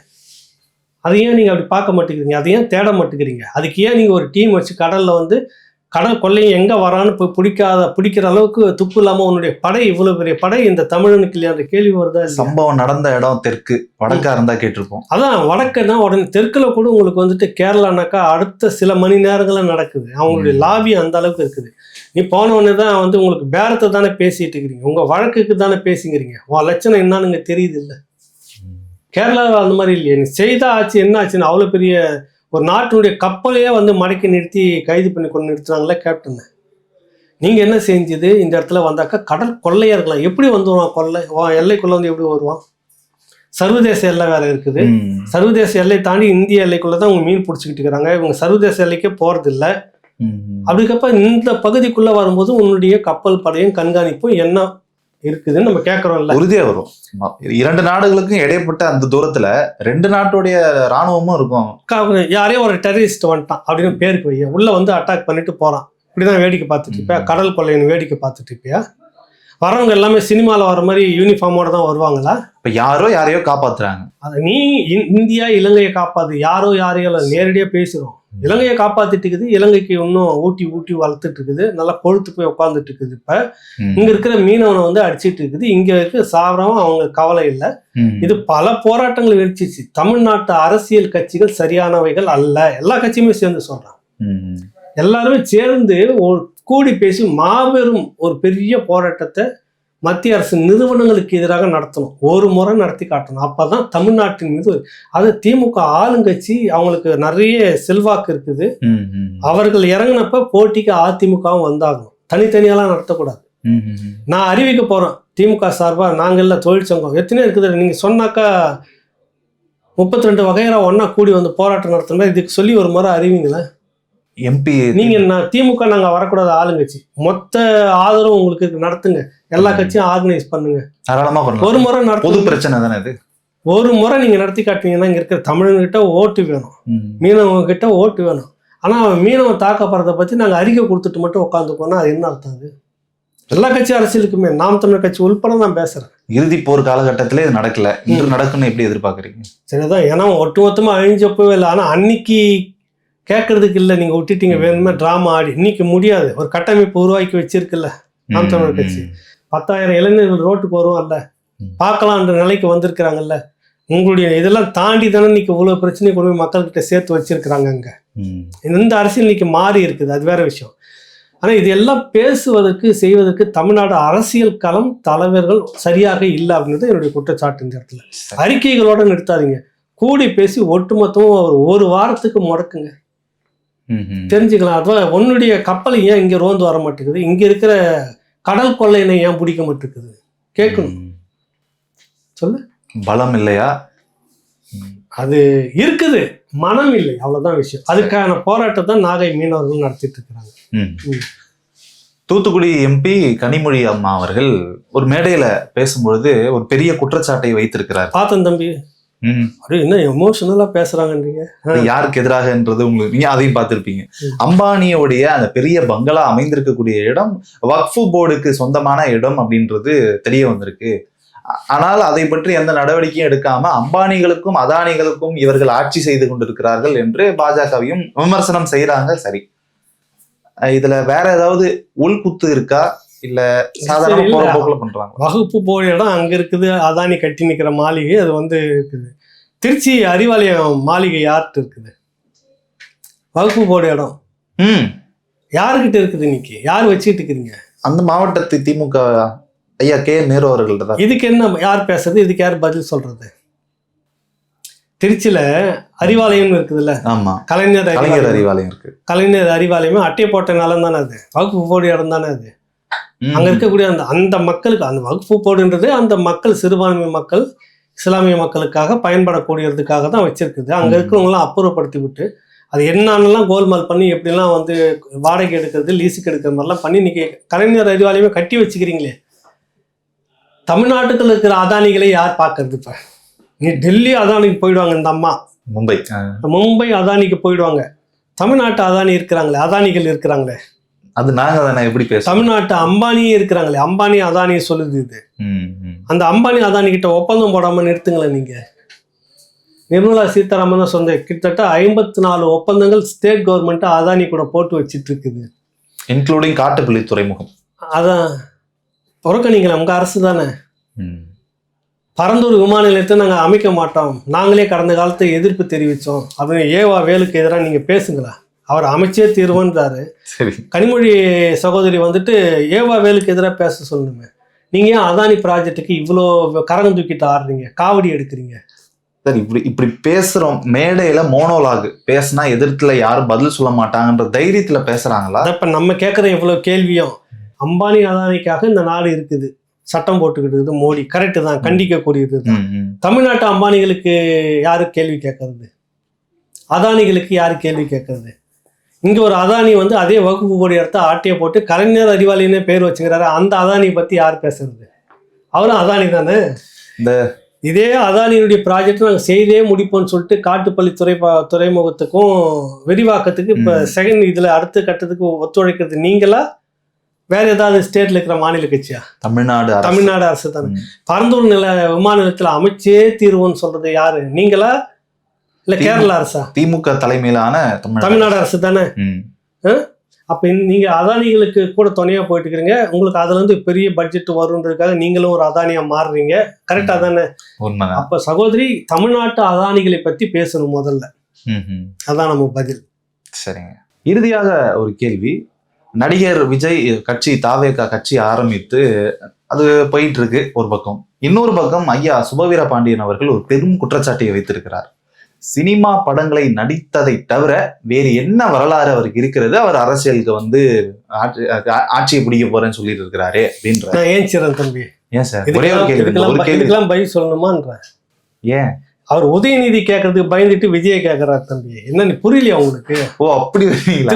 அதை ஏன் நீங்க அப்படி பார்க்க மாட்டேங்கிறீங்க? அதை ஏன் தேட மாட்டேங்கிறீங்க? அதுக்கு ஏன் நீங்க ஒரு டீம் வச்சு கடல்ல வந்து கடல் கொள்ளையும் எங்க வரான்னு போய் பிடிக்கிற அளவுக்கு துப்பு இல்லாம உன்னுடைய படை, இவ்வளவு பெரிய படை இந்த தமிழனுக்கு இல்லையா அந்த கேள்வி வருதா? சம்பவம் நடந்த இடம் தெற்கு, வடக்கா இருந்தா கேட்டிருப்போம். அதான் வடக்குன்னா உடனே தெற்குல கூட உங்களுக்கு வந்துட்டு கேரளானாக்கா அடுத்த சில மணி நேரங்கள்ல நடக்குது. அவங்களுடைய லாபி அந்த அளவுக்கு இருக்குது. நீ போன உடனே தான் வந்து உங்களுக்கு பேரத்தை தானே பேசிட்டு இருக்கிறீங்க, உங்க வழக்குக்கு தானே பேசிக்கிறீங்க. லட்சணம் என்னன்னு தெரியுது இல்லை? கேரளாவில் அந்த மாதிரி இல்லையே. நீ செய்தா ஆச்சு, என்ன ஆச்சுன்னு அவ்வளோ பெரிய ஒரு நாட்டினுடைய கப்பலையே வந்து மடக்கி நிறுத்தி கைது பண்ணி கொண்டு நிறுத்துறாங்களே கேப்டன். நீங்கள் என்ன செஞ்சது? இந்த இடத்துல வந்தாக்கா கடல் கொள்ளையர்களாம் எப்படி வந்துடுவான்? எல்லைக்குள்ளே வந்து எப்படி வருவான்? சர்வதேச எல்லை வேற இருக்குது. சர்வதேச எல்லை தாண்டி இந்திய எல்லைக்குள்ளே தான் அவங்க மீன் பிடிச்சிக்கிட்டு இருக்கிறாங்க. இவங்க சர்வதேச எல்லைக்கே போகிறதில்ல. அப்படிக்கப்ப இந்த பகுதிக்குள்ளே வரும்போது உன்னுடைய கப்பல் படையும் கண்காணிப்பும் என்ன இருக்குதுன்னு நம்ம கேட்கறோம்ல. உறுதியா வரும். 2 நாடுகளுக்கும் இடைப்பட்ட அந்த தூரத்துல 2 நாட்டுடைய ராணுவமும் இருக்கும். யாரையும் ஒரு டெரரிஸ்ட் வந்துட்டான் அப்படின்னு பேருக்கு வைய உள்ள வந்து அட்டாக் பண்ணிட்டு போறான், இப்படிதான் வேடிக்கை பார்த்துட்டு இருப்பியா? கடல் கொள்ளையின் வேடிக்கை பார்த்துட்டு இருப்பியா? வரவங்க எல்லாமே சினிமாவில் வர மாதிரி யூனிஃபார்மோட தான் வருவாங்களா? இப்ப யாரையோ காப்பாத்துறாங்க. அது நீ இந்தியா இலங்கையை காப்பாது, யாரையோ நேரடியா பேசுறோம். இலங்கையை காப்பாத்திட்டு இருக்குது, இலங்கைக்கு இன்னும் ஊட்டி வளர்த்துட்டு இருக்குது, நல்லா கொழுத்து போய் உட்காந்துட்டு இருக்குது. இப்ப இங்க இருக்கிற மீனவனை வந்து அடிச்சிட்டு இருக்குது, இங்க இருக்க சாவரம் அவங்க கவலை இல்லை. இது பல போராட்டங்கள் வெடிச்சிச்சு. தமிழ்நாட்டு அரசியல் கட்சிகள் சரியானவைகள் அல்ல, எல்லா கட்சியுமே சேர்ந்து சொல்றாங்க. எல்லாருமே சேர்ந்து கூடி பேசி மாபெரும் ஒரு பெரிய போராட்டத்தை மத்திய அரசு நிறுவனங்களுக்கு எதிராக நடத்தணும், ஒரு முறை நடத்தி காட்டணும். அப்பதான் தமிழ்நாட்டின் மீது அது திமுக ஆளுங்கட்சி, அவங்களுக்கு நிறைய செல்வாக்கு இருக்குது. அவர்கள் இறங்கினப்ப போட்டிக்கு அதிமுகவும் வந்தாகணும், தனித்தனியெல்லாம் நடத்தக்கூடாது. நான் அறிவிக்க போறேன் திமுக சார்பா, நாங்கள்ல தொழிற்சங்கம் எத்தனையோ இருக்குது. நீங்க சொன்னாக்கா 32 வகையரா ஒன்னா கூடி வந்து போராட்டம் நடத்தும் இதுக்கு சொல்லி ஒரு முறை அறிவிங்களா? எம்பி நீங்க திமுக நாங்க வரக்கூடாது ஆளுங்கட்சி, மொத்த ஆதரவு உங்களுக்கு நடத்துங்க, எல்லா கட்சியும் ஆர்கனைஸ் பண்ணுங்க, தாராளமா பண்ணலாம். ஒரு முறை நடத்து. பொது பிரச்சனை தானே இது. ஒரு முறை நீங்க நடத்தி காட்டுவீங்கன்னா இங்க இருக்கிற தமிழன்கிட்ட ஓட்டு வேணும், மீனவங்க கிட்ட ஓட்டு வேணும். ஆனா மீனவன் தாக்கப்படுறதை பத்தி நாங்க அறிக்கை கொடுத்துட்டு மட்டும் உட்காந்துக்கோனா அது என்ன அர்த்தம்? அது எல்லா கட்சி அரசியலுக்குமே, நாம் தமிழர் கட்சி உள்பட நான் பேசுறேன். இறுதி போர் காலகட்டத்திலே இது நடக்கல, இன்று நடக்கும்னு எப்படி எதிர்பார்க்குறீங்க? சரிதான், ஏன்னா ஒட்டுமொத்தமா அழிஞ்சப்பவே இல்லை. ஆனா அன்னைக்கு கேட்கறதுக்கு இல்லை, நீங்க விட்டுட்டீங்க வேணுமே டிராமா ஆடி. இன்னைக்கு முடியாது, ஒரு கட்டமைப்பு உருவாக்கி வச்சிருக்குல்ல நாம் தமிழர் கட்சி. 10,000 இளைஞர்கள் ரோட்டுக்கு வருவான்ல, பார்க்கலான்ற நிலைக்கு வந்திருக்கிறாங்கல்ல. உங்களுடைய இதெல்லாம் தாண்டி தானே இன்னைக்கு இவ்வளவு பிரச்சனையை கொண்டு போய் மக்கள்கிட்ட சேர்த்து வச்சிருக்கிறாங்க. அங்க இந்த அரசியல் இன்னைக்கு மாறி இருக்குது, அது வேற விஷயம். ஆனா இது எல்லாம் பேசுவதற்கு செய்வதற்கு தமிழ்நாடு அரசியல் களம் தலைவர்கள் சரியாக இல்லை அப்படின்றது என்னுடைய குற்றச்சாட்டு. இந்த இடத்துல அறிக்கைகளோட நிறுத்தாதீங்க, கூடி பேசி ஒட்டுமொத்தமும் ஒரு வாரத்துக்கு முடக்குங்க, தெரிஞ்சுக்கலாம். அதுவா உன்னுடைய கப்பல் ஏன் இங்க ரோந்து வர மாட்டேங்குது, இங்க இருக்கிற கடல் கொள்ளையினை ஏன் பிடிக்க மாட்டேங்குது கேட்கணும். சொல்லு, பலம் இல்லையா? அது இருக்குது, மனம் இல்லை, அவ்வளவுதான் விஷயம். அதுக்கான போராட்டத்தை நாகை மீனவர்கள் நடத்திட்டு இருக்கிறாங்க. தூத்துக்குடி எம்பி கனிமொழி அம்மா அவர்கள் ஒரு மேடையில பேசும்பொழுது ஒரு பெரிய குற்றச்சாட்டை வைத்திருக்கிறார். பார்த்தன் தம்பி, என்ன எமோஷனலா பேசுறாங்கன்றீங்க. யாருக்கு எதிராகன்றது உங்களுக்கு, நீங்க அதையும் பார்த்திருப்பீங்க. அம்பானியோடைய அந்த பெரிய பங்களா அமைந்திருக்கக்கூடிய இடம் வக்ஃபு போர்டுக்கு சொந்தமான இடம் அப்படின்றது தெரிய வந்திருக்கு. ஆனால் அதை பற்றி எந்த நடவடிக்கையும் எடுக்காம அம்பானிகளுக்கும் அதானிகளுக்கும் இவர்கள் ஆட்சி செய்து கொண்டிருக்கிறார்கள் என்று பாஜகவையும் விமர்சனம் செய்யறாங்க. சரி, இதுல வேற ஏதாவது உள்குத்து இருக்கா, இல்ல சாதாரண போக்குல பண்றாங்க? வகுப்பு போற இடம் அங்க இருக்குது, அதானி கட்டி நிக்கிற மாளிகை அது வந்து இருக்குது. திருச்சி அறிவாலயம் மாளிகை யார்கிட்ட இருக்குது? வகுப்பு போட இடம் யாருக்கிட்ட இருக்குது? இன்னைக்கு யார் வச்சுக்கிட்டு இருக்கிறீங்க? அந்த மாவட்டத்தை திமுக ஐயா கே நேரு அவர்கள். இதுக்கு என்ன யார் பேசுறது, இதுக்கு யார் பதில் சொல்றது? திருச்சியில அறிவாலயம் இருக்குதுல்ல, ஆமா, கலைஞர் அறிவாலயம் இருக்கு. கலைஞர் அறிவாலயமே அட்டை போட்ட நிலம் தானே அது, வகுப்பு போடு இடம் தானே அது. அங்க இருக்கக்கூடிய அந்த மக்களுக்கு அந்த வகுப்பு போடுன்றது அந்த மக்கள், சிறுபான்மை மக்கள், இஸ்லாமிய மக்களுக்காக பயன்படக்கூடியதுக்காக தான் வச்சிருக்குது. அங்க இருக்கிறவங்களாம் அப்புறப்படுத்தி விட்டு அது என்னன்னெல்லாம் கோல்மால் பண்ணி எப்படிலாம் வந்து வாடகை எடுக்கிறது, லீஸுக்கு எடுக்கிற மாதிரிலாம் பண்ணி இன்னைக்கு கலைஞர் அறிவாலயமே கட்டி வச்சுக்கிறீங்களே. தமிழ்நாட்டுக்குள்ள இருக்கிற அதானிகளை யார் பார்க்கறது? இப்ப நீ டெல்லி அதானிக்கு போயிடுவாங்க, இந்த அம்மா மும்பை அதானிக்கு போயிடுவாங்க. தமிழ்நாட்டு அதானி இருக்கிறாங்களே, அதானிகள் இருக்கிறாங்களே, அது நாங்க தானே எப்படி பேச. தமிழ்நாட்டு அம்பானியே இருக்கிறாங்களே, அம்பானி அதானியை சொல்லுது இது. அந்த அம்பானி அதானி கிட்ட ஒப்பந்தம் போடாம நிறுத்துங்களேன். நீங்க நிர்மலா சீதாராமன் தான் சொந்த கிட்டத்தட்ட 54 ஒப்பந்தங்கள் ஸ்டேட் கவர்மெண்ட் அதானி கூட போட்டு வச்சிட்டு இருக்குது, இன்க்ளூடிங் காட்டுப்பள்ளி துறைமுகம். அதான் புறக்கணிங்களா, உங்க அரசு தானே. பரந்தூர் விமான நிலையத்தை நாங்கள் அமைக்க மாட்டோம், நாங்களே கடந்த காலத்தை எதிர்ப்பு தெரிவித்தோம் அப்படின்னு ஏவா வேலுக்கு எதிராக நீங்கள் பேசுங்களா, அவர் அமைச்சே தீர்வுன்றாரு. கனிமொழி சகோதரி வந்துட்டு ஏவா வேலுக்கு எதிராக பேச சொல்லணுமே. நீங்கள் ஏன் அதானி ப்ராஜெக்டுக்கு இவ்வளோ கரகம் தூக்கிட்டு ஆடுறீங்க, காவடி எடுக்கிறீங்க? சார், இப்படி பேசுகிறோம், மேடையில் மோனோலாக் பேசினா எதிர்த்துல யாரும் பதில் சொல்ல மாட்டாங்கன்ற தைரியத்தில் பேசுகிறாங்களா? இப்போ நம்ம கேட்குற இவ்வளோ கேள்வியும் அம்பானி அதானிக்காக இந்த நாடு இருக்குது, சட்டம் போட்டுக்கிட்டு மோடி, கரெக்டு தான், கண்டிக்கக்கூடியது தான். தமிழ்நாட்டு அம்பானிகளுக்கு யாரு கேள்வி கேட்கறது, அதானிகளுக்கு யாரு கேள்வி கேட்கறது? இங்க ஒரு அதானி வந்து அதே வகுப்பு போடி இடத்த ஆட்டையை போட்டு கலைஞர் அறிவாளின்னு பேர் வச்சுக்கிறாரு, அந்த அதானி பத்தி யார் பேசுறது? அவரும் அதானி தானே. இந்த இதே அதானியுடைய ப்ராஜெக்ட் நாங்கள் செய்தே முடிப்போம்னு சொல்லிட்டு காட்டுப்பள்ளி துறைமுகத்துக்கும் விரிவாக்கத்துக்கு இப்போ செகண்ட் இதுல அடுத்த கட்டத்துக்கு ஒத்துழைக்கிறது நீங்களா, வேற ஏதாவது ஸ்டேட்ல இருக்கிற மாநில கட்சியா? தமிழ்நாடு அரசு தானே. பரந்தூர் விமான நிலையத்தில் அமைச்சே தீர்வுன்னு சொல்றது யாரு, நீங்களா இல்ல கேரளா அரசா? திமுக தலைமையிலான தமிழ்நாடு அரசு தானே. அப்ப நீங்க அதானிகளுக்கு கூட துணையா போயிட்டு இருக்கிறீங்க, உங்களுக்கு அதுல இருந்து பெரிய பட்ஜெட் வருன்றதுக்காக நீங்களும் ஒரு அதானியா மாறுறீங்க, கரெக்டா தானே? அப்ப சகோதரி, தமிழ்நாட்டு அதானிகளை பத்தி பேசணும் முதல்ல, அதான் நம்ம பதில். சரிங்க. இறுதியாக ஒரு கேள்வி, நடிகர் விஜய் கட்சி தாவேகா கட்சி ஆரம்பித்து அது போயிட்டு இருக்கு ஒரு பக்கம், இன்னொரு பக்கம் ஐயா சுபவீர பாண்டியன் அவர்கள் ஒரு பெரும் குற்றச்சாட்டை வைத்திருக்கிறார். சினிமா படங்களை நடித்ததை தவிர வேறு என்ன வரலாறு அவருக்கு இருக்கிறது, அவர் அரசியலுக்கு வந்து ஆட்சியை பிடிக்க போறேன்னு சொல்லிட்டு இருக்கிறாரு அப்படின்ற. ஏன் சிறன் தம்பி, ஏன் சார் ஒரே ஒரு கேள்வி, பதில் சொல்லணுமான்ற? ஏன் அவர் உதயநிதி கேட்கறதுக்கு பயந்துட்டு விஜயை கேட்கறாரு தம்பி. என்ன நீ புரியலையா உங்களுக்கு? ஓ அப்படி வரீங்களா?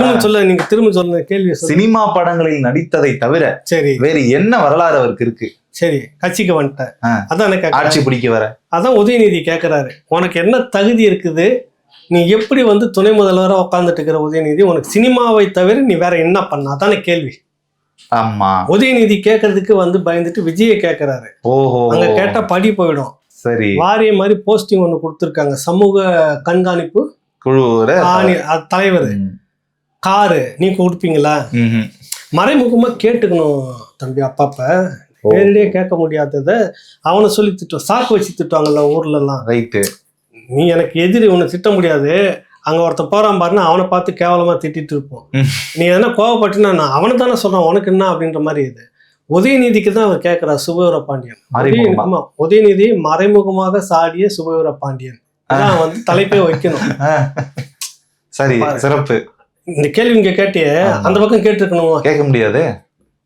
திரும்ப சொல்ல கேள்வி. சினிமா படங்களில் நடித்ததை தவிர சரி வேறு என்ன வரலாறு அவருக்கு இருக்கு? சரி கட்சிக்கு வந்துட்டேன், அதான் ஆட்சி பிடிக்க வர, அதான் உதயநிதி கேட்கறாரு. உனக்கு என்ன தகுதி இருக்குது? நீ எப்படி வந்து துணை முதல்வராக உட்காந்துட்டு இருக்கிற உதயநிதி, உனக்கு சினிமாவை தவிர நீ வேற என்ன பண்ண? அதான கேள்வி. ஆமா, உதயநிதி கேட்கறதுக்கு வந்து பயந்துட்டு விஜயை கேட்கறாரு. ஓஹோ, அங்க கேட்டா படி போயிடும். சரி, வாரிய மாதிரி போஸ்டிங் ஒண்ணு கொடுத்துருக்காங்க, சமூக கண்காணிப்பு குழு தலைவர். காரு நீ கொடுப்பீங்களா? மறைமுகமா கேட்டுக்கணும் தம்பி. அப்பப்ப நேரடியே கேட்க முடியாதத அவனை சொல்லி திட்டுவான், சாக்கு வச்சு திட்டுவாங்கல்ல ஊர்ல எல்லாம். ரைட்டு, நீ எனக்கு எதிரி, உன்னை திட்ட முடியாது. அங்க ஒருத்தன் போறான் பாருன்னா அவனை பார்த்து கேவலமா திட்டிட்டு இருப்போம். நீ எதனா கோவப்பட்டுனா நான் அவனை தானே சொல்றான், உனக்கு என்ன அப்படின்ற மாதிரி. இது உதயநிதிக்கு தான் அவர் கேட்கிறார். சுபவீர பாண்டியன். ஆமா, உதயநிதி மறைமுகமாக சாடிய சுபவீர பாண்டியன் அதான் வந்து தலைப்பே வைக்கணும். சரி, சிறப்பு. இந்த கேள்வி இங்க கேட்டியே, அந்த பக்கம் கேட்டிருக்கணும். கேட்க முடியாது.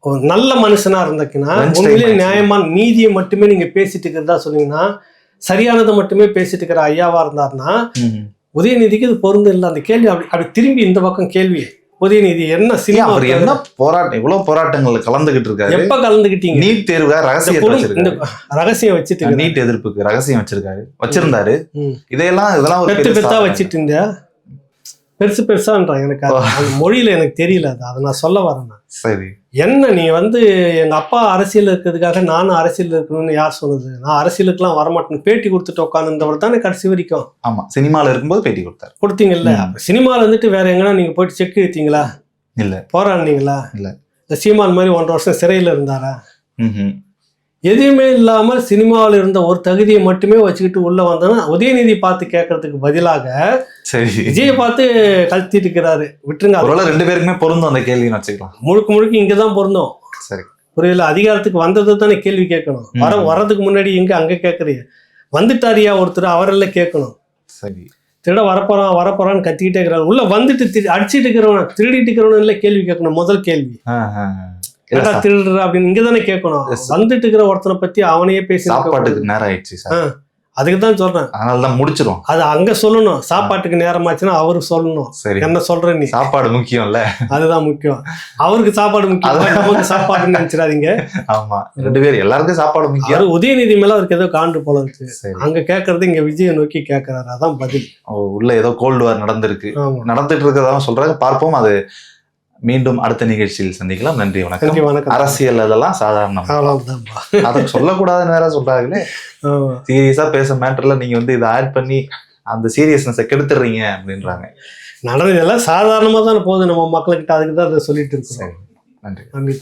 ஒரு நல்ல மனுஷனா இருந்தக்குன்னா, உண்மையிலே நியாயமான நீதியை மட்டுமே நீங்க பேசிட்டு இருக்கிறதா சொன்னீங்கன்னா, சரியானதை மட்டுமே பேசிட்டு இருக்கிற ஐயாவா இருந்தாருன்னா, உதயநிதிக்கு இது பொருந்தும் இல்லை. அந்த கேள்வி அப்படி திரும்பி இந்த பக்கம் கேள்வி, உதயநிதி என்ன சினிமா, அவர் என்ன போராட்டம், இவ்வளவு போராட்டங்கள்ல கலந்துகிட்டு இருக்காரு. எப்ப கலந்துகிட்டீங்க? நீட் தேர்வு ரகசியம் வச்சுட்டு, நீட் எதிர்ப்புக்கு ரகசியம் வச்சிருந்தாரு. இதெல்லாம் பெருசு பெருசா வச்சுட்டு இருந்தா, பெருசு பெருசான்றான். எனக்கு அந்த மொழியில எனக்கு தெரியல, அதை நான் சொல்ல வரேன். சரி, என்ன நீ வந்து எங்க அப்பா அரசியல் இருக்கிறதுக்காக நானும் அரசியல் இருக்கணும்னு யார் சொன்னது? நான் அரசியலுக்குலாம் வரமாட்டேன்னு பேட்டி கொடுத்துட்டு உட்காந்துருந்தவர் தானே கடைசி வரைக்கும். ஆமா, சினிமால இருக்கும்போது பேட்டி கொடுத்தீங்கல்ல. சினிமால இருந்துட்டு வேற எங்கன்னா நீங்க போயிட்டு செக் எடுத்தீங்களா? இல்ல. போராடினீங்களா? இல்ல. இந்த சீமான் மாதிரி 1.5 வருஷம் சிறையில இருந்தாரா? எதுவுமே இல்லாமல் சினிமாவில் இருந்த ஒரு தகுதியை மட்டுமே வச்சுக்கிட்டு உள்ள வந்தோன்னா உதயநிதி பார்த்து கேட்கறதுக்கு பதிலாக விஜயை பார்த்து கழுத்திட்டு இருக்கிறாரு. விட்டுருங்க, அதனால 2 பேருக்குமே பொருந்தும் அந்த கேள்வின்னு வச்சுக்கலாம். முழுக்க இங்கதான் பொருந்தும். சரி, புரியல. அதிகாரத்துக்கு வந்தது தானே கேள்வி கேட்கணும். வர்றதுக்கு முன்னாடி அங்க கேட்கறீங்க. வந்துட்டாரியா ஒருத்தர், அவரெல்லாம் கேட்கணும். சரி, திருட வரப்போறான்னு கத்திக்கிட்டே இருக்கிறாரு. உள்ள வந்துட்டு அடிச்சுட்டு இருக்கிறவன, திருடிட்டு இருக்கிறவன இல்ல கேள்வி கேட்கணும். முதல் கேள்வி திருடுற அப்படின்னு இங்கதானே கேட்கணும். வந்துட்டு இருக்கிற ஒருத்தனை பத்தி அவனையே பேசி, சாப்பாட்டுக்கு நேரம் ஆயிடுச்சு சார், அதுக்குதான் சொல்றேன். அதனாலதான் முடிச்சிரும். அது அங்க சொல்லணும். சாப்பாட்டுக்கு நேரம் ஆச்சுன்னா அவரு சொல்லணும். என்ன சொல்ற நீ? சாப்பாடு முக்கியம் இல்ல, அதுதான் முக்கியம். அவருக்கு சாப்பாடு முக்கியம், நமக்கு சாப்பாடுன்னு நினைச்சிடாதீங்க. ஆமா, 2 பேரும் எல்லாருக்கும் சாப்பாடு முக்கியம். உதயநிதி மேல அவருக்கு ஏதோ காண்டு போல இருக்கு. அங்க கேட்கறது இங்க விஜயை நோக்கி கேட்கிறாரு. அதான் பதில். உள்ள ஏதோ கோல்டு வார் நடந்துட்டு இருக்கிறதா சொல்றாங்க. பார்ப்போம். அது மீண்டும் அடுத்த நிகழ்ச்சியில் சந்திக்கலாம். நன்றி, வணக்கம். அரசியல் அதெல்லாம் சாதாரணம், அதை சொல்லக்கூடாதுன்னு வேற சொல்றாங்களே. சீரியஸா பேச மேட்டர்ல நீங்க வந்து இதை ஆட் பண்ணி அந்த சீரியஸ்னஸை கெடுத்துடுறீங்க அப்படின்றாங்க. நடந்ததெல்லாம் சாதாரணமா தானே போகுது நம்ம மக்கள்கிட்ட, அதுக்கு தான் அதை சொல்லிட்டு இருக்கோம். நன்றி. நன்றி.